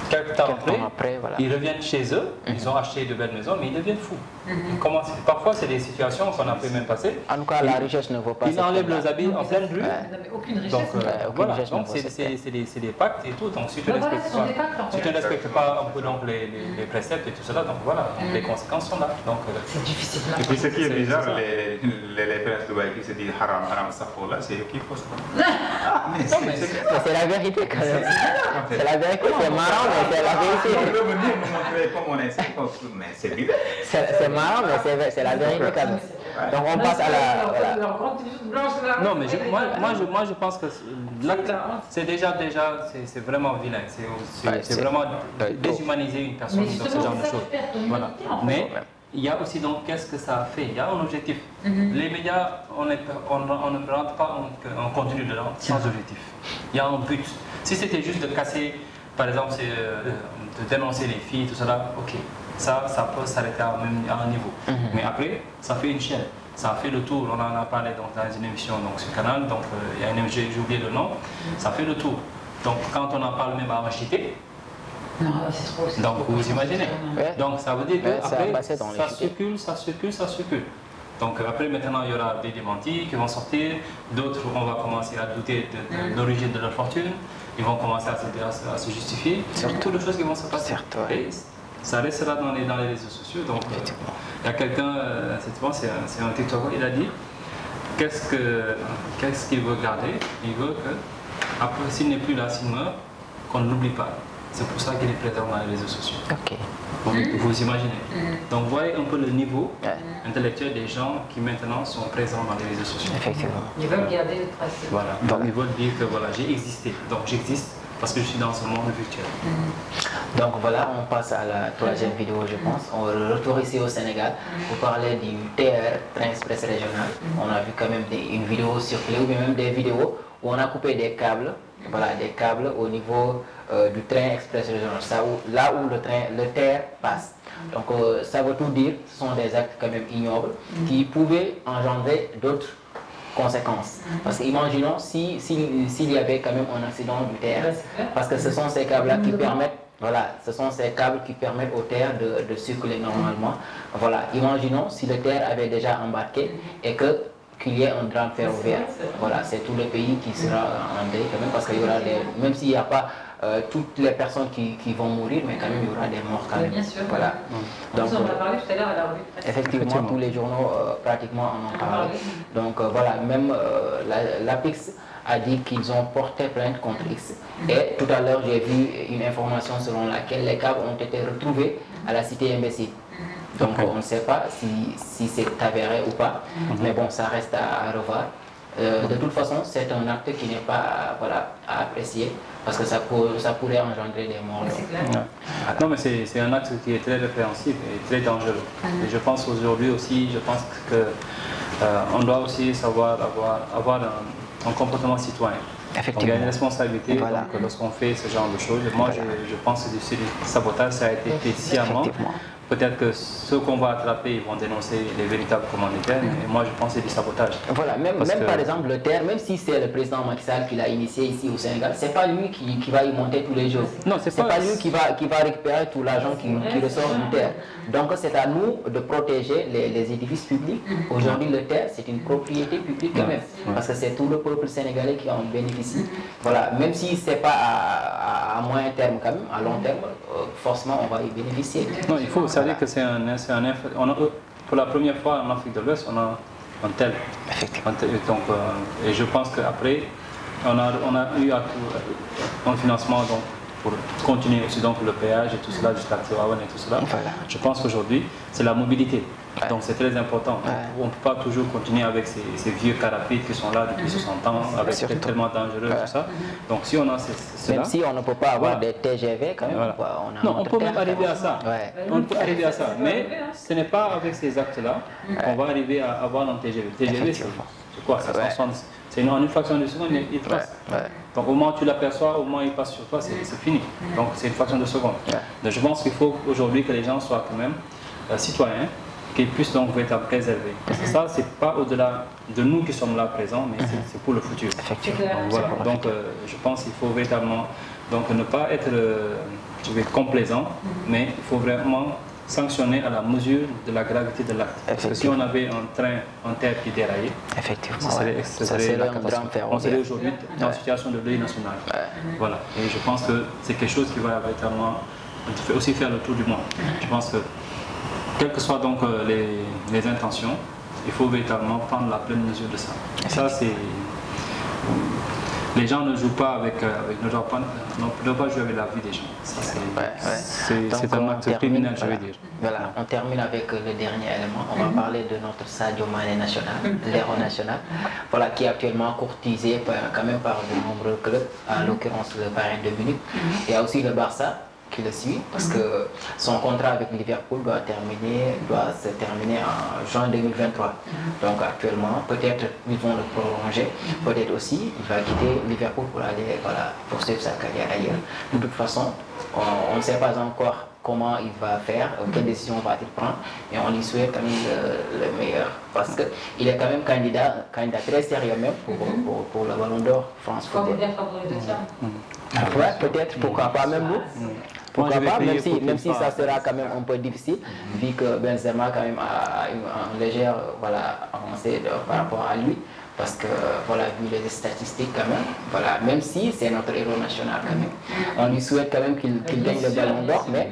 Quelques temps après, voilà. Ils reviennent chez eux, ils ont acheté de belles maisons, mais ils deviennent fous. Parfois, c'est des situations qu'on a pu même passer. En tout cas, la richesse ne vaut pas. Ils enlèvent leurs habits en pleine rue. Aucune richesse. Donc, voilà, donc c'est des pactes et tout. Donc, si tu ne respectes pas un peu donc, les préceptes et tout cela, donc voilà, les conséquences sont là. C'est difficile. Et puis, ce qui est bizarre, les princes de Dubaï qui se disent haram, haram, safo, là, c'est eux qui font ça. Mais c'est la vérité quand même. C'est la vérité, c'est marrant. C'est la vérité. On peut venir nous montrer comme on est, mais c'est bizarre. C'est marrant, mais c'est la vérité quand même. Donc on passe à la... Non, mais moi je pense que c'est déjà c'est vraiment vilain. C'est vraiment déshumaniser une personne dans ce genre de choses. Voilà. Mais il y a aussi donc qu'est-ce que ça a fait? Il y a un objectif. Les médias, on ne présente pas un contenu dedans sans objectif. Il y a un but. Si c'était juste de casser... Par exemple, c'est de dénoncer les filles, tout cela, ok. Ça peut s'arrêter à un niveau. Mais après, ça fait une chaîne. Ça a fait le tour. On en a parlé donc, dans une émission donc, sur Canal. Donc, il y a une émission, j'ai oublié le nom. Ça fait le tour. Donc, quand on en parle même à Machité, donc vous imaginez. Donc, ça veut dire que après, ça circule. Donc après, maintenant, il y aura des démentis qui vont sortir. D'autres, on va commencer à douter de l'origine de leur fortune. Ils vont commencer à se justifier. Toutes les choses qui vont se passer. Et ça restera dans les réseaux sociaux. Donc, il y a quelqu'un, c'est un TikToker, il a dit qu'est-ce qu'il veut garder? Il veut que, après, s'il n'est plus là, s'il meurt, qu'on ne l'oublie pas. C'est pour ça qu'il est présent dans les réseaux sociaux. Vous imaginez. Donc, vous voyez un peu le niveau intellectuel des gens qui maintenant sont présents dans les réseaux sociaux. Effectivement. Ils veulent garder le principe. Voilà. Donc, ils veulent dire que voilà, j'ai existé. Donc, j'existe parce que je suis dans ce monde virtuel. Donc voilà, on passe à la troisième vidéo, je pense. On retourne ici au Sénégal pour parler du TER, Train Express Régional. On a vu quand même une vidéo circuler, ou même des vidéos où on a coupé des câbles, voilà, des câbles au niveau du Train Express Régional, là où le TER passe. Donc ça veut tout dire, ce sont des actes quand même ignobles qui pouvaient engendrer d'autres conséquences. Parce que imaginons s'il y avait quand même un accident du TER, parce que ce sont ces câbles-là qui permettent, voilà, ce sont ces câbles qui permettent au TER de circuler normalement. Voilà, imaginons si le TER avait déjà embarqué et qu'il y ait un drame ferroviaire. Voilà, c'est tout le pays qui sera en deuil quand même, parce qu'il y aura même s'il n'y a pas toutes les personnes qui vont mourir, mais quand même il y aura des morts quand même. Bien sûr. Voilà. Donc, on en a parlé tout à l'heure à la revue. Effectivement, tous les journaux pratiquement en ont parlé. Donc voilà, même l'APIX a dit qu'ils ont porté plainte contre X. Et tout à l'heure, j'ai vu une information selon laquelle les câbles ont été retrouvés à la cité imbécile. Donc on ne sait pas si c'est avéré ou pas, mais bon, ça reste à revoir. De toute façon, c'est un acte qui n'est pas à apprécier, parce que ça pourrait engendrer des morts. Non, mais c'est un acte qui est très répréhensible et très dangereux. Et je pense aujourd'hui aussi, on doit aussi savoir avoir un comportement citoyen. Donc, il y a une responsabilité lorsqu'on fait ce genre de choses. Moi, je pense que du sabotage, ça a été fait sciemment. Peut-être que ceux qu'on va attraper, ils vont dénoncer les véritables commanditaires, mais moi je pense que c'est du sabotage. Voilà, même par exemple le TER, même si c'est le président Macky Sall qui l'a initié ici au Sénégal, c'est pas lui qui va y monter tous les jours. Non, c'est pas lui qui va récupérer tout l'argent qui ressort du TER. Donc c'est à nous de protéger les édifices publics. Aujourd'hui le TER, c'est une propriété publique quand même, parce que c'est tout le peuple sénégalais qui en bénéficie. Voilà, même si c'est pas à moyen terme quand même, à long terme, forcément on va y bénéficier. Non, il faut savoir que pour la première fois en Afrique de l'Ouest, on a un tel. Donc, et je pense qu'après, on a eu un financement pour continuer aussi donc, le péage et tout cela jusqu'à Tivaouane et tout cela. Je pense qu'aujourd'hui, c'est la mobilité. Donc c'est très important. On ne peut pas toujours continuer avec ces vieux carapaces qui sont là depuis 60 ans, avec tellement dangereux tout ça. Donc si on a cela... Même si on ne peut pas avoir des TGV quand même, on peut même arriver à ça. On peut arriver à ça. Mais ce n'est pas avec ces actes-là qu'on va arriver à avoir un TGV. TGV, c'est quoi? C'est une fraction de seconde, il passe. Donc au moment où tu l'aperçois, au moment où il passe sur toi, c'est fini. Donc c'est une fraction de seconde. Donc je pense qu'il faut aujourd'hui que les gens soient quand même citoyens, qu'ils puissent donc être préservés. Parce que ça, c'est pas au-delà de nous qui sommes là présents, mais c'est pour le futur. Donc, voilà. Donc je pense qu'il faut véritablement ne pas être complaisant, mais il faut vraiment sanctionner à la mesure de la gravité de l'acte. Parce que si on avait un TER qui déraillait, effectivement, ça serait la catastrophe. On serait aujourd'hui dans une situation de deuil national. Voilà. Et je pense que c'est quelque chose qui va véritablement aussi faire le tour du monde. Je pense que quelles que soient donc les intentions, il faut véritablement prendre la pleine mesure de ça. Ça, c'est... Les gens ne jouent pas ne doivent pas jouer avec la vie des gens. C'est un acte criminel, je veux dire. Voilà, on termine avec le dernier élément. On va parler de notre Sadio Mané national, l'héros national, voilà, qui est actuellement courtisé quand même par de nombreux clubs, en l'occurrence le Bayern de Munich. Il y a aussi le Barça qui le suit, parce que son contrat avec Liverpool doit se terminer en juin 2023. Donc actuellement, peut-être ils vont le prolonger, peut-être aussi il va quitter Liverpool pour aller poursuivre sa carrière ailleurs. De toute façon, on ne sait pas encore comment il va faire, quelle décision va-t-il prendre, et on lui souhaite quand même le meilleur, parce qu'il est quand même candidat très sérieux même pour le Ballon d'Or France Football. Peut-être, pourquoi pas même nous. Pourquoi pas, même si ça sera quand même un peu difficile, vu que Benzema quand même a une légère avancée par rapport à lui, parce que vu les statistiques quand même, même si c'est notre héros national quand même, on lui souhaite quand même qu'il gagne le Ballon d'Or, mais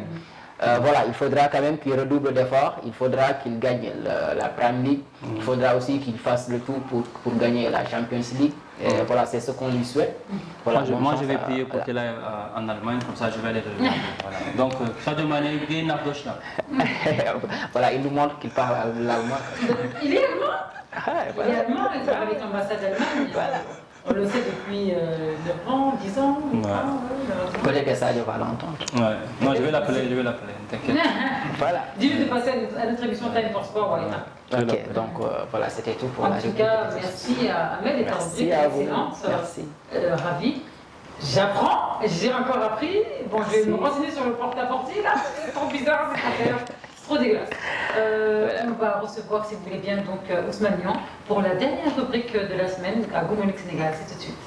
il faudra quand même qu'il redouble d'efforts, il faudra qu'il gagne la Premier League, il faudra aussi qu'il fasse le tout pour gagner la Champions League. Et voilà, c'est ce qu'on lui souhaite. Moi, je vais prier pour qu'il aille en Allemagne, comme ça je vais aller regarder. Donc, Sadio Mané, il est une approche là. Voilà, il nous montre qu'il parle l'allemand. Il est allemand. Il est allemand, il travaille avec l'ambassade d'Allemagne. On le sait depuis 9 ans, 10 ans. Peut-être que ça, je vais l'entendre. Ouais. Non, je vais l'appeler, t'inquiète. Voilà. Dis-lui de passer à notre émission Time for Sport. Ok, donc voilà, c'était tout pour la journée. En tout cas, merci à Ahmed et ta rubrique excellente. Merci. Ravi. J'apprends, j'ai encore appris. Bon, je vais me renseigner sur le porte-à-porte là. C'est trop bizarre cette affaire. C'est trop dégueulasse. On va recevoir, si vous voulez bien, donc Ousmane Niang pour la dernière rubrique de la semaine à Good Morning Sénégal. C'est tout de suite.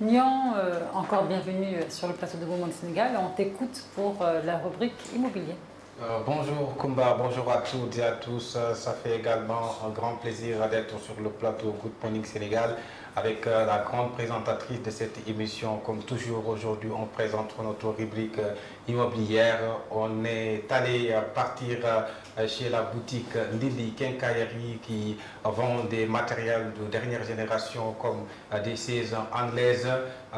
Niang, encore bienvenue sur le plateau de Good Morning Sénégal. On t'écoute pour la rubrique immobilier. Bonjour Kumba, bonjour à toutes et à tous. Ça fait également un grand plaisir d'être sur le plateau Good Morning Sénégal avec la grande présentatrice de cette émission. Comme toujours aujourd'hui, on présente notre rubrique immobilière. On est allé partir chez la boutique Ndindi Quincaillerie qui vend des matériels de dernière génération comme des chaises anglaises,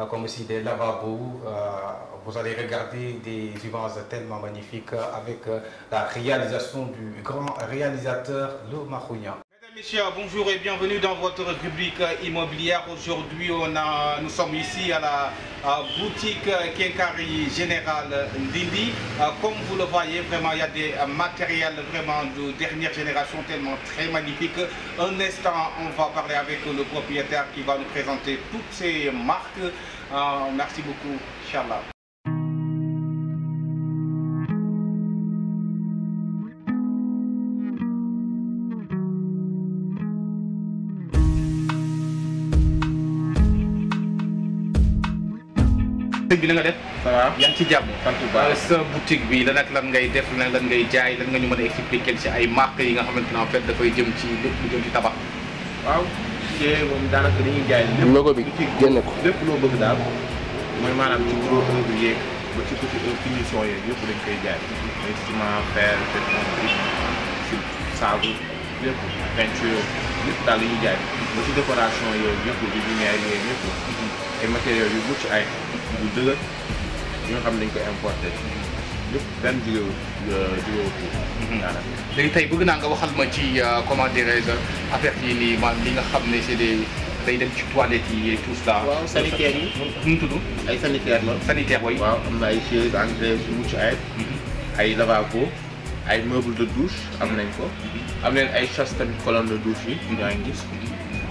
comme aussi des lavabos. Vous allez regarder des images tellement magnifiques avec la réalisation du grand réalisateur Le Marounia. Mesdames, Messieurs, bonjour et bienvenue dans votre rubrique immobilière. Aujourd'hui, nous sommes ici à la boutique Quincaillerie Générale Ndindi. Comme vous le voyez, vraiment, il y a des matériels vraiment de dernière génération tellement très magnifiques. Un instant, on va parler avec le propriétaire qui va nous présenter toutes ces marques. Merci beaucoup, Inch'Allah. bi la nga def ça va yaa ngi ci jàmm sa boutique bi lan ak lan ngay def lan ngay jaay lan nga ñu mën a expliquer ci ay marques yi nga xamante ne en fait dafay jëm ci lépp lu jëm ci tabax waaw ci moom daanaka dañuy jaay logo bi génne ko lépp loo bëgg daal mooy maanaam ci gros œuvre yeeg ba ci petit finition yeeg yëpp dañ koy jaay ay ciment fer béton ci saabu lépp peinture lépp daal la ñuy jaay ba ci décoration yooyu yëpp di lumière yooyu yëpp ay matériaux yu mucc ay bu dëgër yi nga xam ne dañ koy importé lépp benn jugéewu léegi tey bëgg naa nga waxal ma ci comment dirais-je affaire yi nii man li nga xam ne c'est des day dem ci toilettes yi et tout ça. waaw sanitaire yi nu mu tudd ay sanitaire la sanitaire way waaw am na ay chaises anglaises yu mucc ay lavabo ay meubles de douche am nañ ko am nañ ay chasse tamit colonne de douche yi yaa ngi gis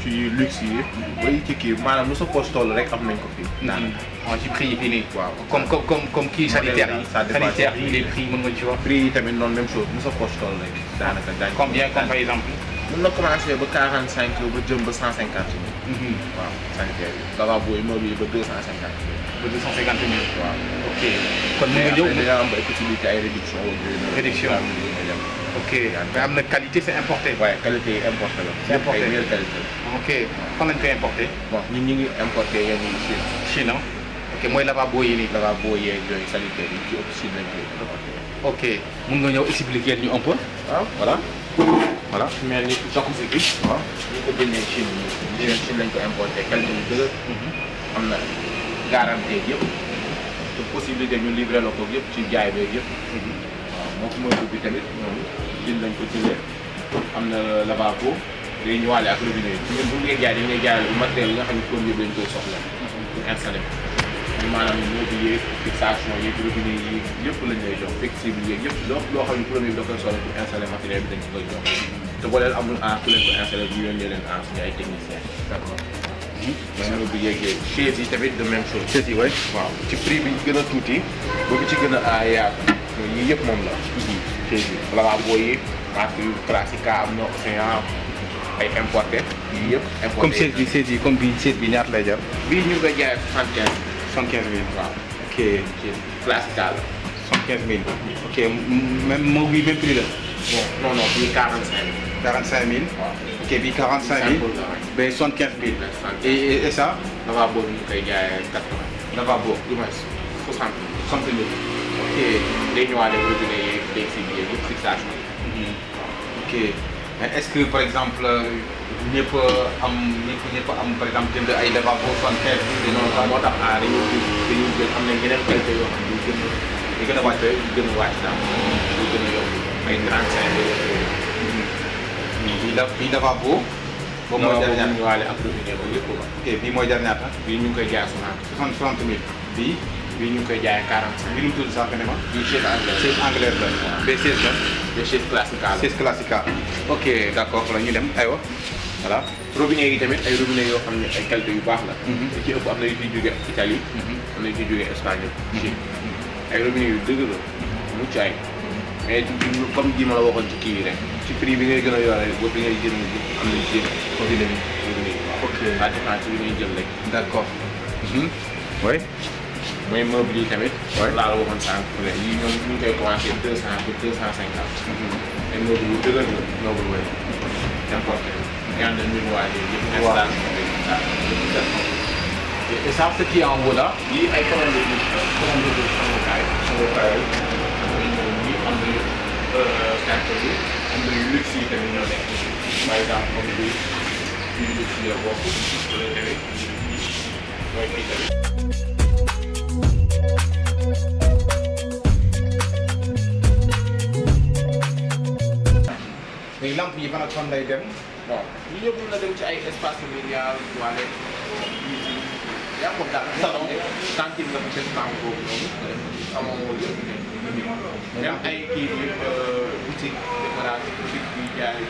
ci luxe yi bay ci kii maanaam lu sa poche toll rek am nañ ko fii daanaka ci prix yi fii nii waaw comme kii sanitaire yi sanitaire yi les prix mën nga ci wax prix yi tamit noonu même chose lu sa poche toll rek daanaka daañu combien comme par exemple mën na commencé ba 45 ba jëm ba 150 000 waaw sanitaire yi lavabo yi meuble yi ba 250 000 ba 250 000 waaw ok kon mën nga ñëw dina am ay possibilité ay réduction ok mais am na qualité c'est importé. waaye qualité importé la. c'est importé ay meilleure qualité. ok fan lañ koy importé. bon ñun ñu ngi importé yenn yi Chine. Chine ah ok mooy lavabo yi nii. lavabo yeeg yooyu sanitaire yi ci ëpp Chine lañ koy importé. ok mun nga ñëw expliquer ñu un peu. waaw voilà. voilà su mel ni jacuzzi bi. waaw ñu ko jëndee Chine yi. Chine lañ ko importé qualité yu dëgër. am na garantie yëpp. te possibilité ñu livré la ko yëpp ci jaay beeg yëpp. moo ko mën bi tamit ñoom Chine lañ ko jëlee am na lavabo day ñëwaale ak robinet yi ñun bu ñu lay jaay dañu lay jaayal matériel yi nga xam ne produit bi lañ koy soxla pour installer ko maanaam meuble yeeg fixation yeeg robinet yi yëpp lañ lay jox flexible yeeg yëpp loo xam ne produit bi da koy soxla pour installer matériel bi dañ ko koy jox te boo leen amul en ku leen ko installer ñu yónnee leen en suñu ay techniciens. d'accord même meuble yeeg chaise yi tamit de même chose. chaise yi waay waaw ci prix bi gën a tuuti boobu ci gën a yaatu yii yëpp moom la. chaise yi lavabo yi marque yu classique am na Océan ay importé yii yëpp. importé comme chaise yi comme bii chaise bi ñaata lay jar. bii ñu ngi koy jaayee 75 000. waaw ok classique la 75 000. ok même moo bii même prix la. bon non non bii 45 000. waaw ok bii 45 000. ba 75 000. et ça. lavabo bi ñu koy jaayee 80. lavabo du moins 60 000. ok day ñëwaale robinet yeeg beeg si biir yëpp fixation yi. Ok mais est-ce que par exemple ñëpp am par exemple jënd ay lavabo 75 bi non moo tax dañuy jël am na yeneen qualité yoo xam ne yu gën a wàcc yu gën a wàcc daal yu gën a yomb ay 35 bii lavabo boobu mooy jar ñaata waale ak robinet ba yëpp ba ok bii mooy jar ñaata bii ñu ngi koy jaay 60 000 bii ñu ngi koy jaayee 45 bi nu mu tudd sax ne ma bii chaise anglaise la ba chaise la ba chaise classica la chaise classica ok d'accord la ñu dem aywa voilà robinet yi tamit ay robinet yoo xam ne ay qualité yu baax la ci ëpp am na yu ciy jóge Italie am na yu ciy jóge Espagne ay robinet yu dëgg la mucc ay mais comme ji ma la waxoon ci kii yi rek ci prix bi ngay gën a yore boo bi ngay jënd am na ci robinet yi ok ça dépend ci bi ngay jël rek d'accord oui mooy meuble yi tamit laa la waxoon sànq yi ñoom ñu ngi koy commencé 200 ba 250 ay meuble yu dëgër la meuble way importé ñaan dañ ñu waajee yëpp installation et ça ce qui est en haut là yi ay commande de sangukaay ñi am na carte bi am na yu luxe yi tamit ñoo nekk par exemple comme bi yu luxe yi la bokk wala tamit mooy kii tamit léegi lampe yi fan ak fan lay dem bon ñu ñëpp mën na dem ci ay espace familial toilette yaa ko daal salon cantine nga fa def temps boobu noonu amoo moo yëpp même ay kii bi boutique décoration boutique bi jaay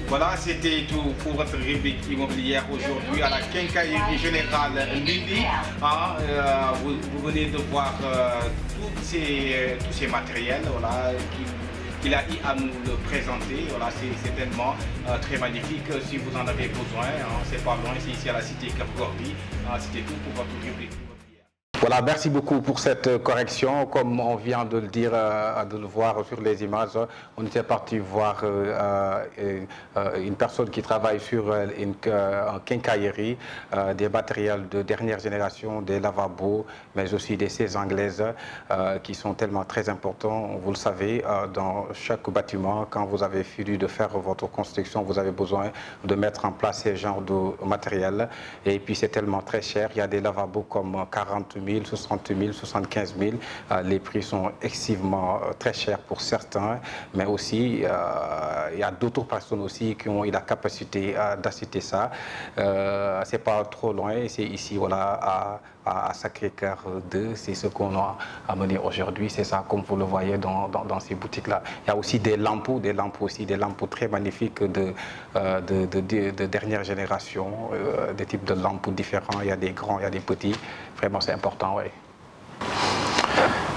Voilà, c'était tout pour votre rubrique immobilière aujourd'hui à la Quincaillerie Générale Lily. Vous venez de voir tous ces matériels voilà, qu'il a eu à nous le présenter. Voilà, c'est tellement très magnifique. Si vous en avez besoin, c'est pas loin, c'est ici à la cité Cap Gorby. C'était tout pour votre rubrique. Voilà, merci beaucoup pour cette correction. Comme on vient de le dire, de le voir sur les images, on était parti voir une personne qui travaille sur une quincaillerie, des matériels de dernière génération, des lavabos, mais aussi des chaises anglaises qui sont tellement très importants. Vous le savez, dans chaque bâtiment, quand vous avez fini de faire votre construction, vous avez besoin de mettre en place ce genre de matériel. Et puis c'est tellement très cher. Il y a des lavabos comme 40 000, 60 000, 75 000. Les prix sont excessivement très chers pour certains, mais aussi il y a d'autres personnes aussi qui ont eu la capacité d'assister ça. C'est pas trop loin, c'est ici voilà, à Sacré-Cœur 2, c'est ce qu'on a amené aujourd'hui, c'est ça comme vous le voyez dans ces boutiques-là. Il y a aussi des lampes aussi, des lampes très magnifiques de dernière génération, des types de lampes différents, il y a des grands, il y a des petits, vraiment c'est important, oui.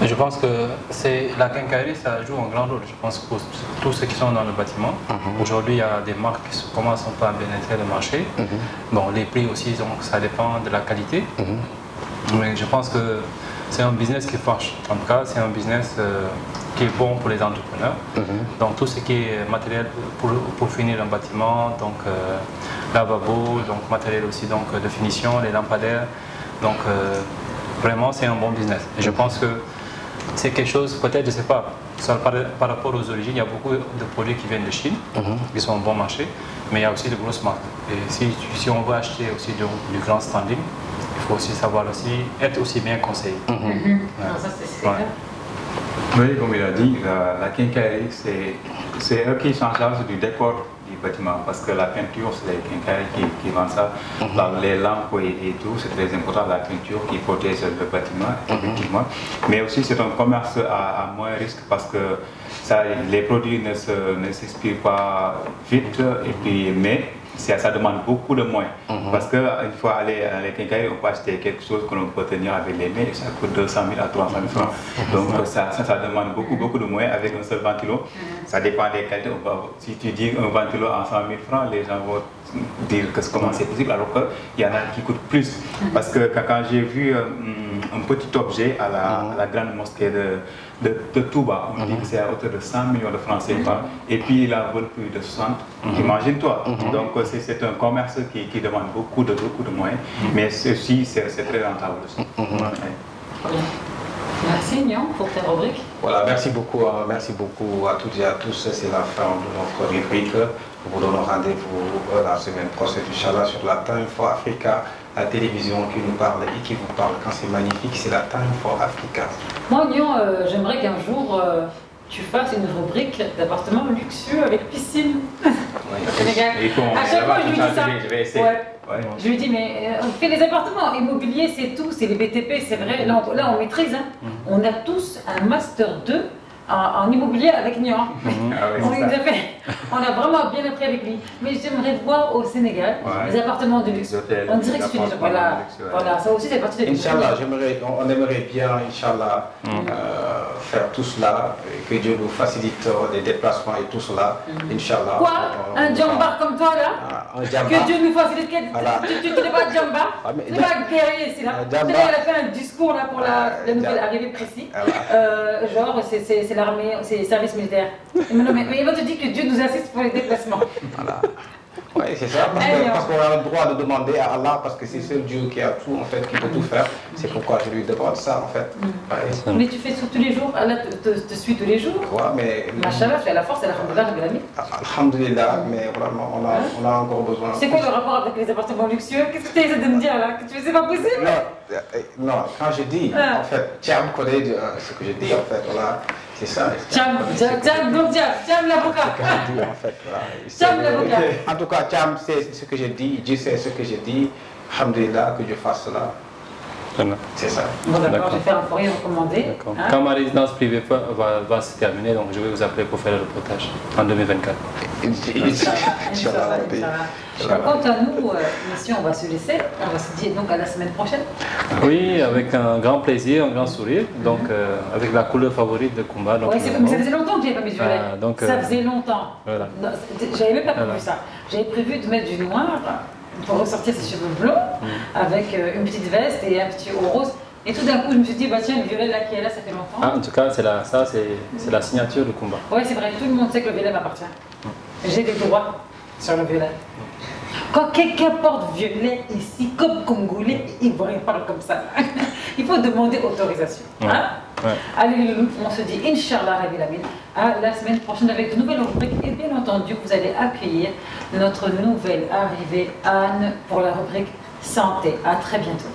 Je pense que la quincaillerie, ça joue un grand rôle. Je pense que pour tous ceux qui sont dans le bâtiment, aujourd'hui il y a des marques qui commencent un peu à pénétrer le marché. Bon, les prix aussi, donc ça dépend de la qualité. Mais je pense que c'est un business qui marche. En tout cas, c'est un business qui est bon pour les entrepreneurs. Donc tout ce qui est matériel pour finir un bâtiment, donc lavabo, donc matériel aussi donc, de finition, les lampadaires. Donc vraiment, c'est un bon business. Et je pense que c'est quelque chose, peut-être, je ne sais pas, par rapport aux origines, il y a beaucoup de produits qui viennent de Chine, qui sont bon marché, mais il y a aussi de grosses marques. Et si on veut acheter aussi du grand standing, il faut aussi savoir aussi, être aussi bien conseillé. Non, ça c'est Ouais. Oui, comme il a dit, la quincaillerie, c'est eux qui sont en charge du décor du bâtiment, parce que la peinture, c'est les quincailleries qui vendent ça. Les lampes et tout, c'est très important, la peinture qui protège le bâtiment, effectivement. Mais aussi, c'est un commerce à moins risque, parce que les produits ne s'expirent pas vite, et puis, mais ça demande beaucoup de moins. Parce qu'une fois aller à la quincaillerie, on peut acheter quelque chose que l'on peut tenir avec les mains et ça coûte 200 000 à 300 000 francs. Donc ça demande beaucoup de moins avec un seul ventilo. Ça dépend des qualités. Si tu dis un ventilo en 100 000 francs, les gens vont dire comment c'est possible, alors qu'il y en a qui coûtent plus. Parce que quand j'ai vu un petit objet à la grande mosquée de Touba. On dit que c'est à hauteur de 100 millions de francs CFA. Et puis il a vendu plus de 60. Imagine-toi. Donc c'est un commerce qui demande beaucoup de moyens. Mais ceci, c'est très rentable aussi. Merci Nian pour ta rubrique. Voilà, merci beaucoup à toutes et à tous. C'est la fin de notre rubrique. Nous vous donnons rendez-vous la semaine prochaine, Inch'Allah, sur la Time for Africa, la télévision qui nous parle et qui vous parle quand c'est magnifique, c'est la Time for Africa. Moi, Nian, j'aimerais qu'un jour tu fasses une rubrique d'appartements luxueux avec piscine. Au Sénégal. À chaque fois, je lui dis ça. Je vais essayer. Je lui dis, mais on fait les appartements immobiliers, c'est tout, c'est les BTP, c'est vrai. Là, on maîtrise. Hein. On a tous un Master 2 en immobilier avec Nian. On a vraiment bien appris avec lui. Mais j'aimerais voir au Sénégal les appartements de luxe. On dirait que c'est voilà, ça aussi c'est parti de Inch'Allah, on aimerait bien, Inch'Allah, faire tout cela, que Dieu nous facilite les déplacements et tout cela. Inch'Allah. Quoi? Un djambar comme toi là? Que Dieu nous facilite. Tu n'es pas djambar? Tu n'es pas guerrier ici là? Tu as fait un discours là pour la nouvelle arrivée précis. Genre, c'est l'armée, c'est le service militaire. Mais il va te dire que Dieu nous assiste pour les déplacements. Voilà. Oui, c'est ça, parce qu'on a le droit de demander à Allah, parce que c'est seul Dieu qui a tout, en fait, qui peut tout faire. C'est pourquoi je lui demande ça, en fait. Mais tu fais ça tous les jours, Allah te suit tous les jours. Ouais, mais... Machallah, tu as la force, alhamdulillah. Alhamdulillah, mais vraiment, on a encore besoin. C'est quoi le rapport avec les appartements luxueux? Qu'est-ce que tu essaies de me dire là? Que tu fais, c'est pas possible? Non, quand je dis, en fait, Thiam connaît ce que je dis, en fait, voilà. C'est ça. Thiam l'avocat. Thiam l'avocat. En tout cas, Thiam sait ce que je dis, Dieu sait ce que je dis. Alhamdulillah, que je fasse cela. C'est ça. Bon, d'accord, je vais faire un courrier recommandé. Hein? Quand ma résidence privée va se terminer, donc je vais vous appeler pour faire le reportage en 2024. Quant à nous, monsieur, on va se laisser. On va se dire donc à la semaine prochaine. Oui, avec un grand plaisir, un grand sourire. Donc, avec la couleur favorite de Kumba. Oui, mais ça faisait longtemps que je n'avais pas mis du violet. Ça faisait longtemps. Voilà. J'avais même pas prévu ça. J'avais prévu de mettre du noir pour ressortir ses cheveux blonds avec une petite veste et un petit haut rose. Et tout d'un coup, je me suis dit, bah tiens, le violet là qui est là, ça fait longtemps. Ah, en tout cas, c'est la signature de Kumba. Oui, c'est vrai, tout le monde sait que le violet m'appartient. J'ai des droits sur le violet. Quand quelqu'un porte violet ici, comme Congolais, il parle comme ça. Il faut demander autorisation. Hein? Allez, les loulous, on se dit, Inch'Allah, Rabbil Amin, à la semaine prochaine avec de nouvelles rubriques. Et bien entendu, vous allez accueillir notre nouvelle arrivée, Anne, pour la rubrique santé. À très bientôt.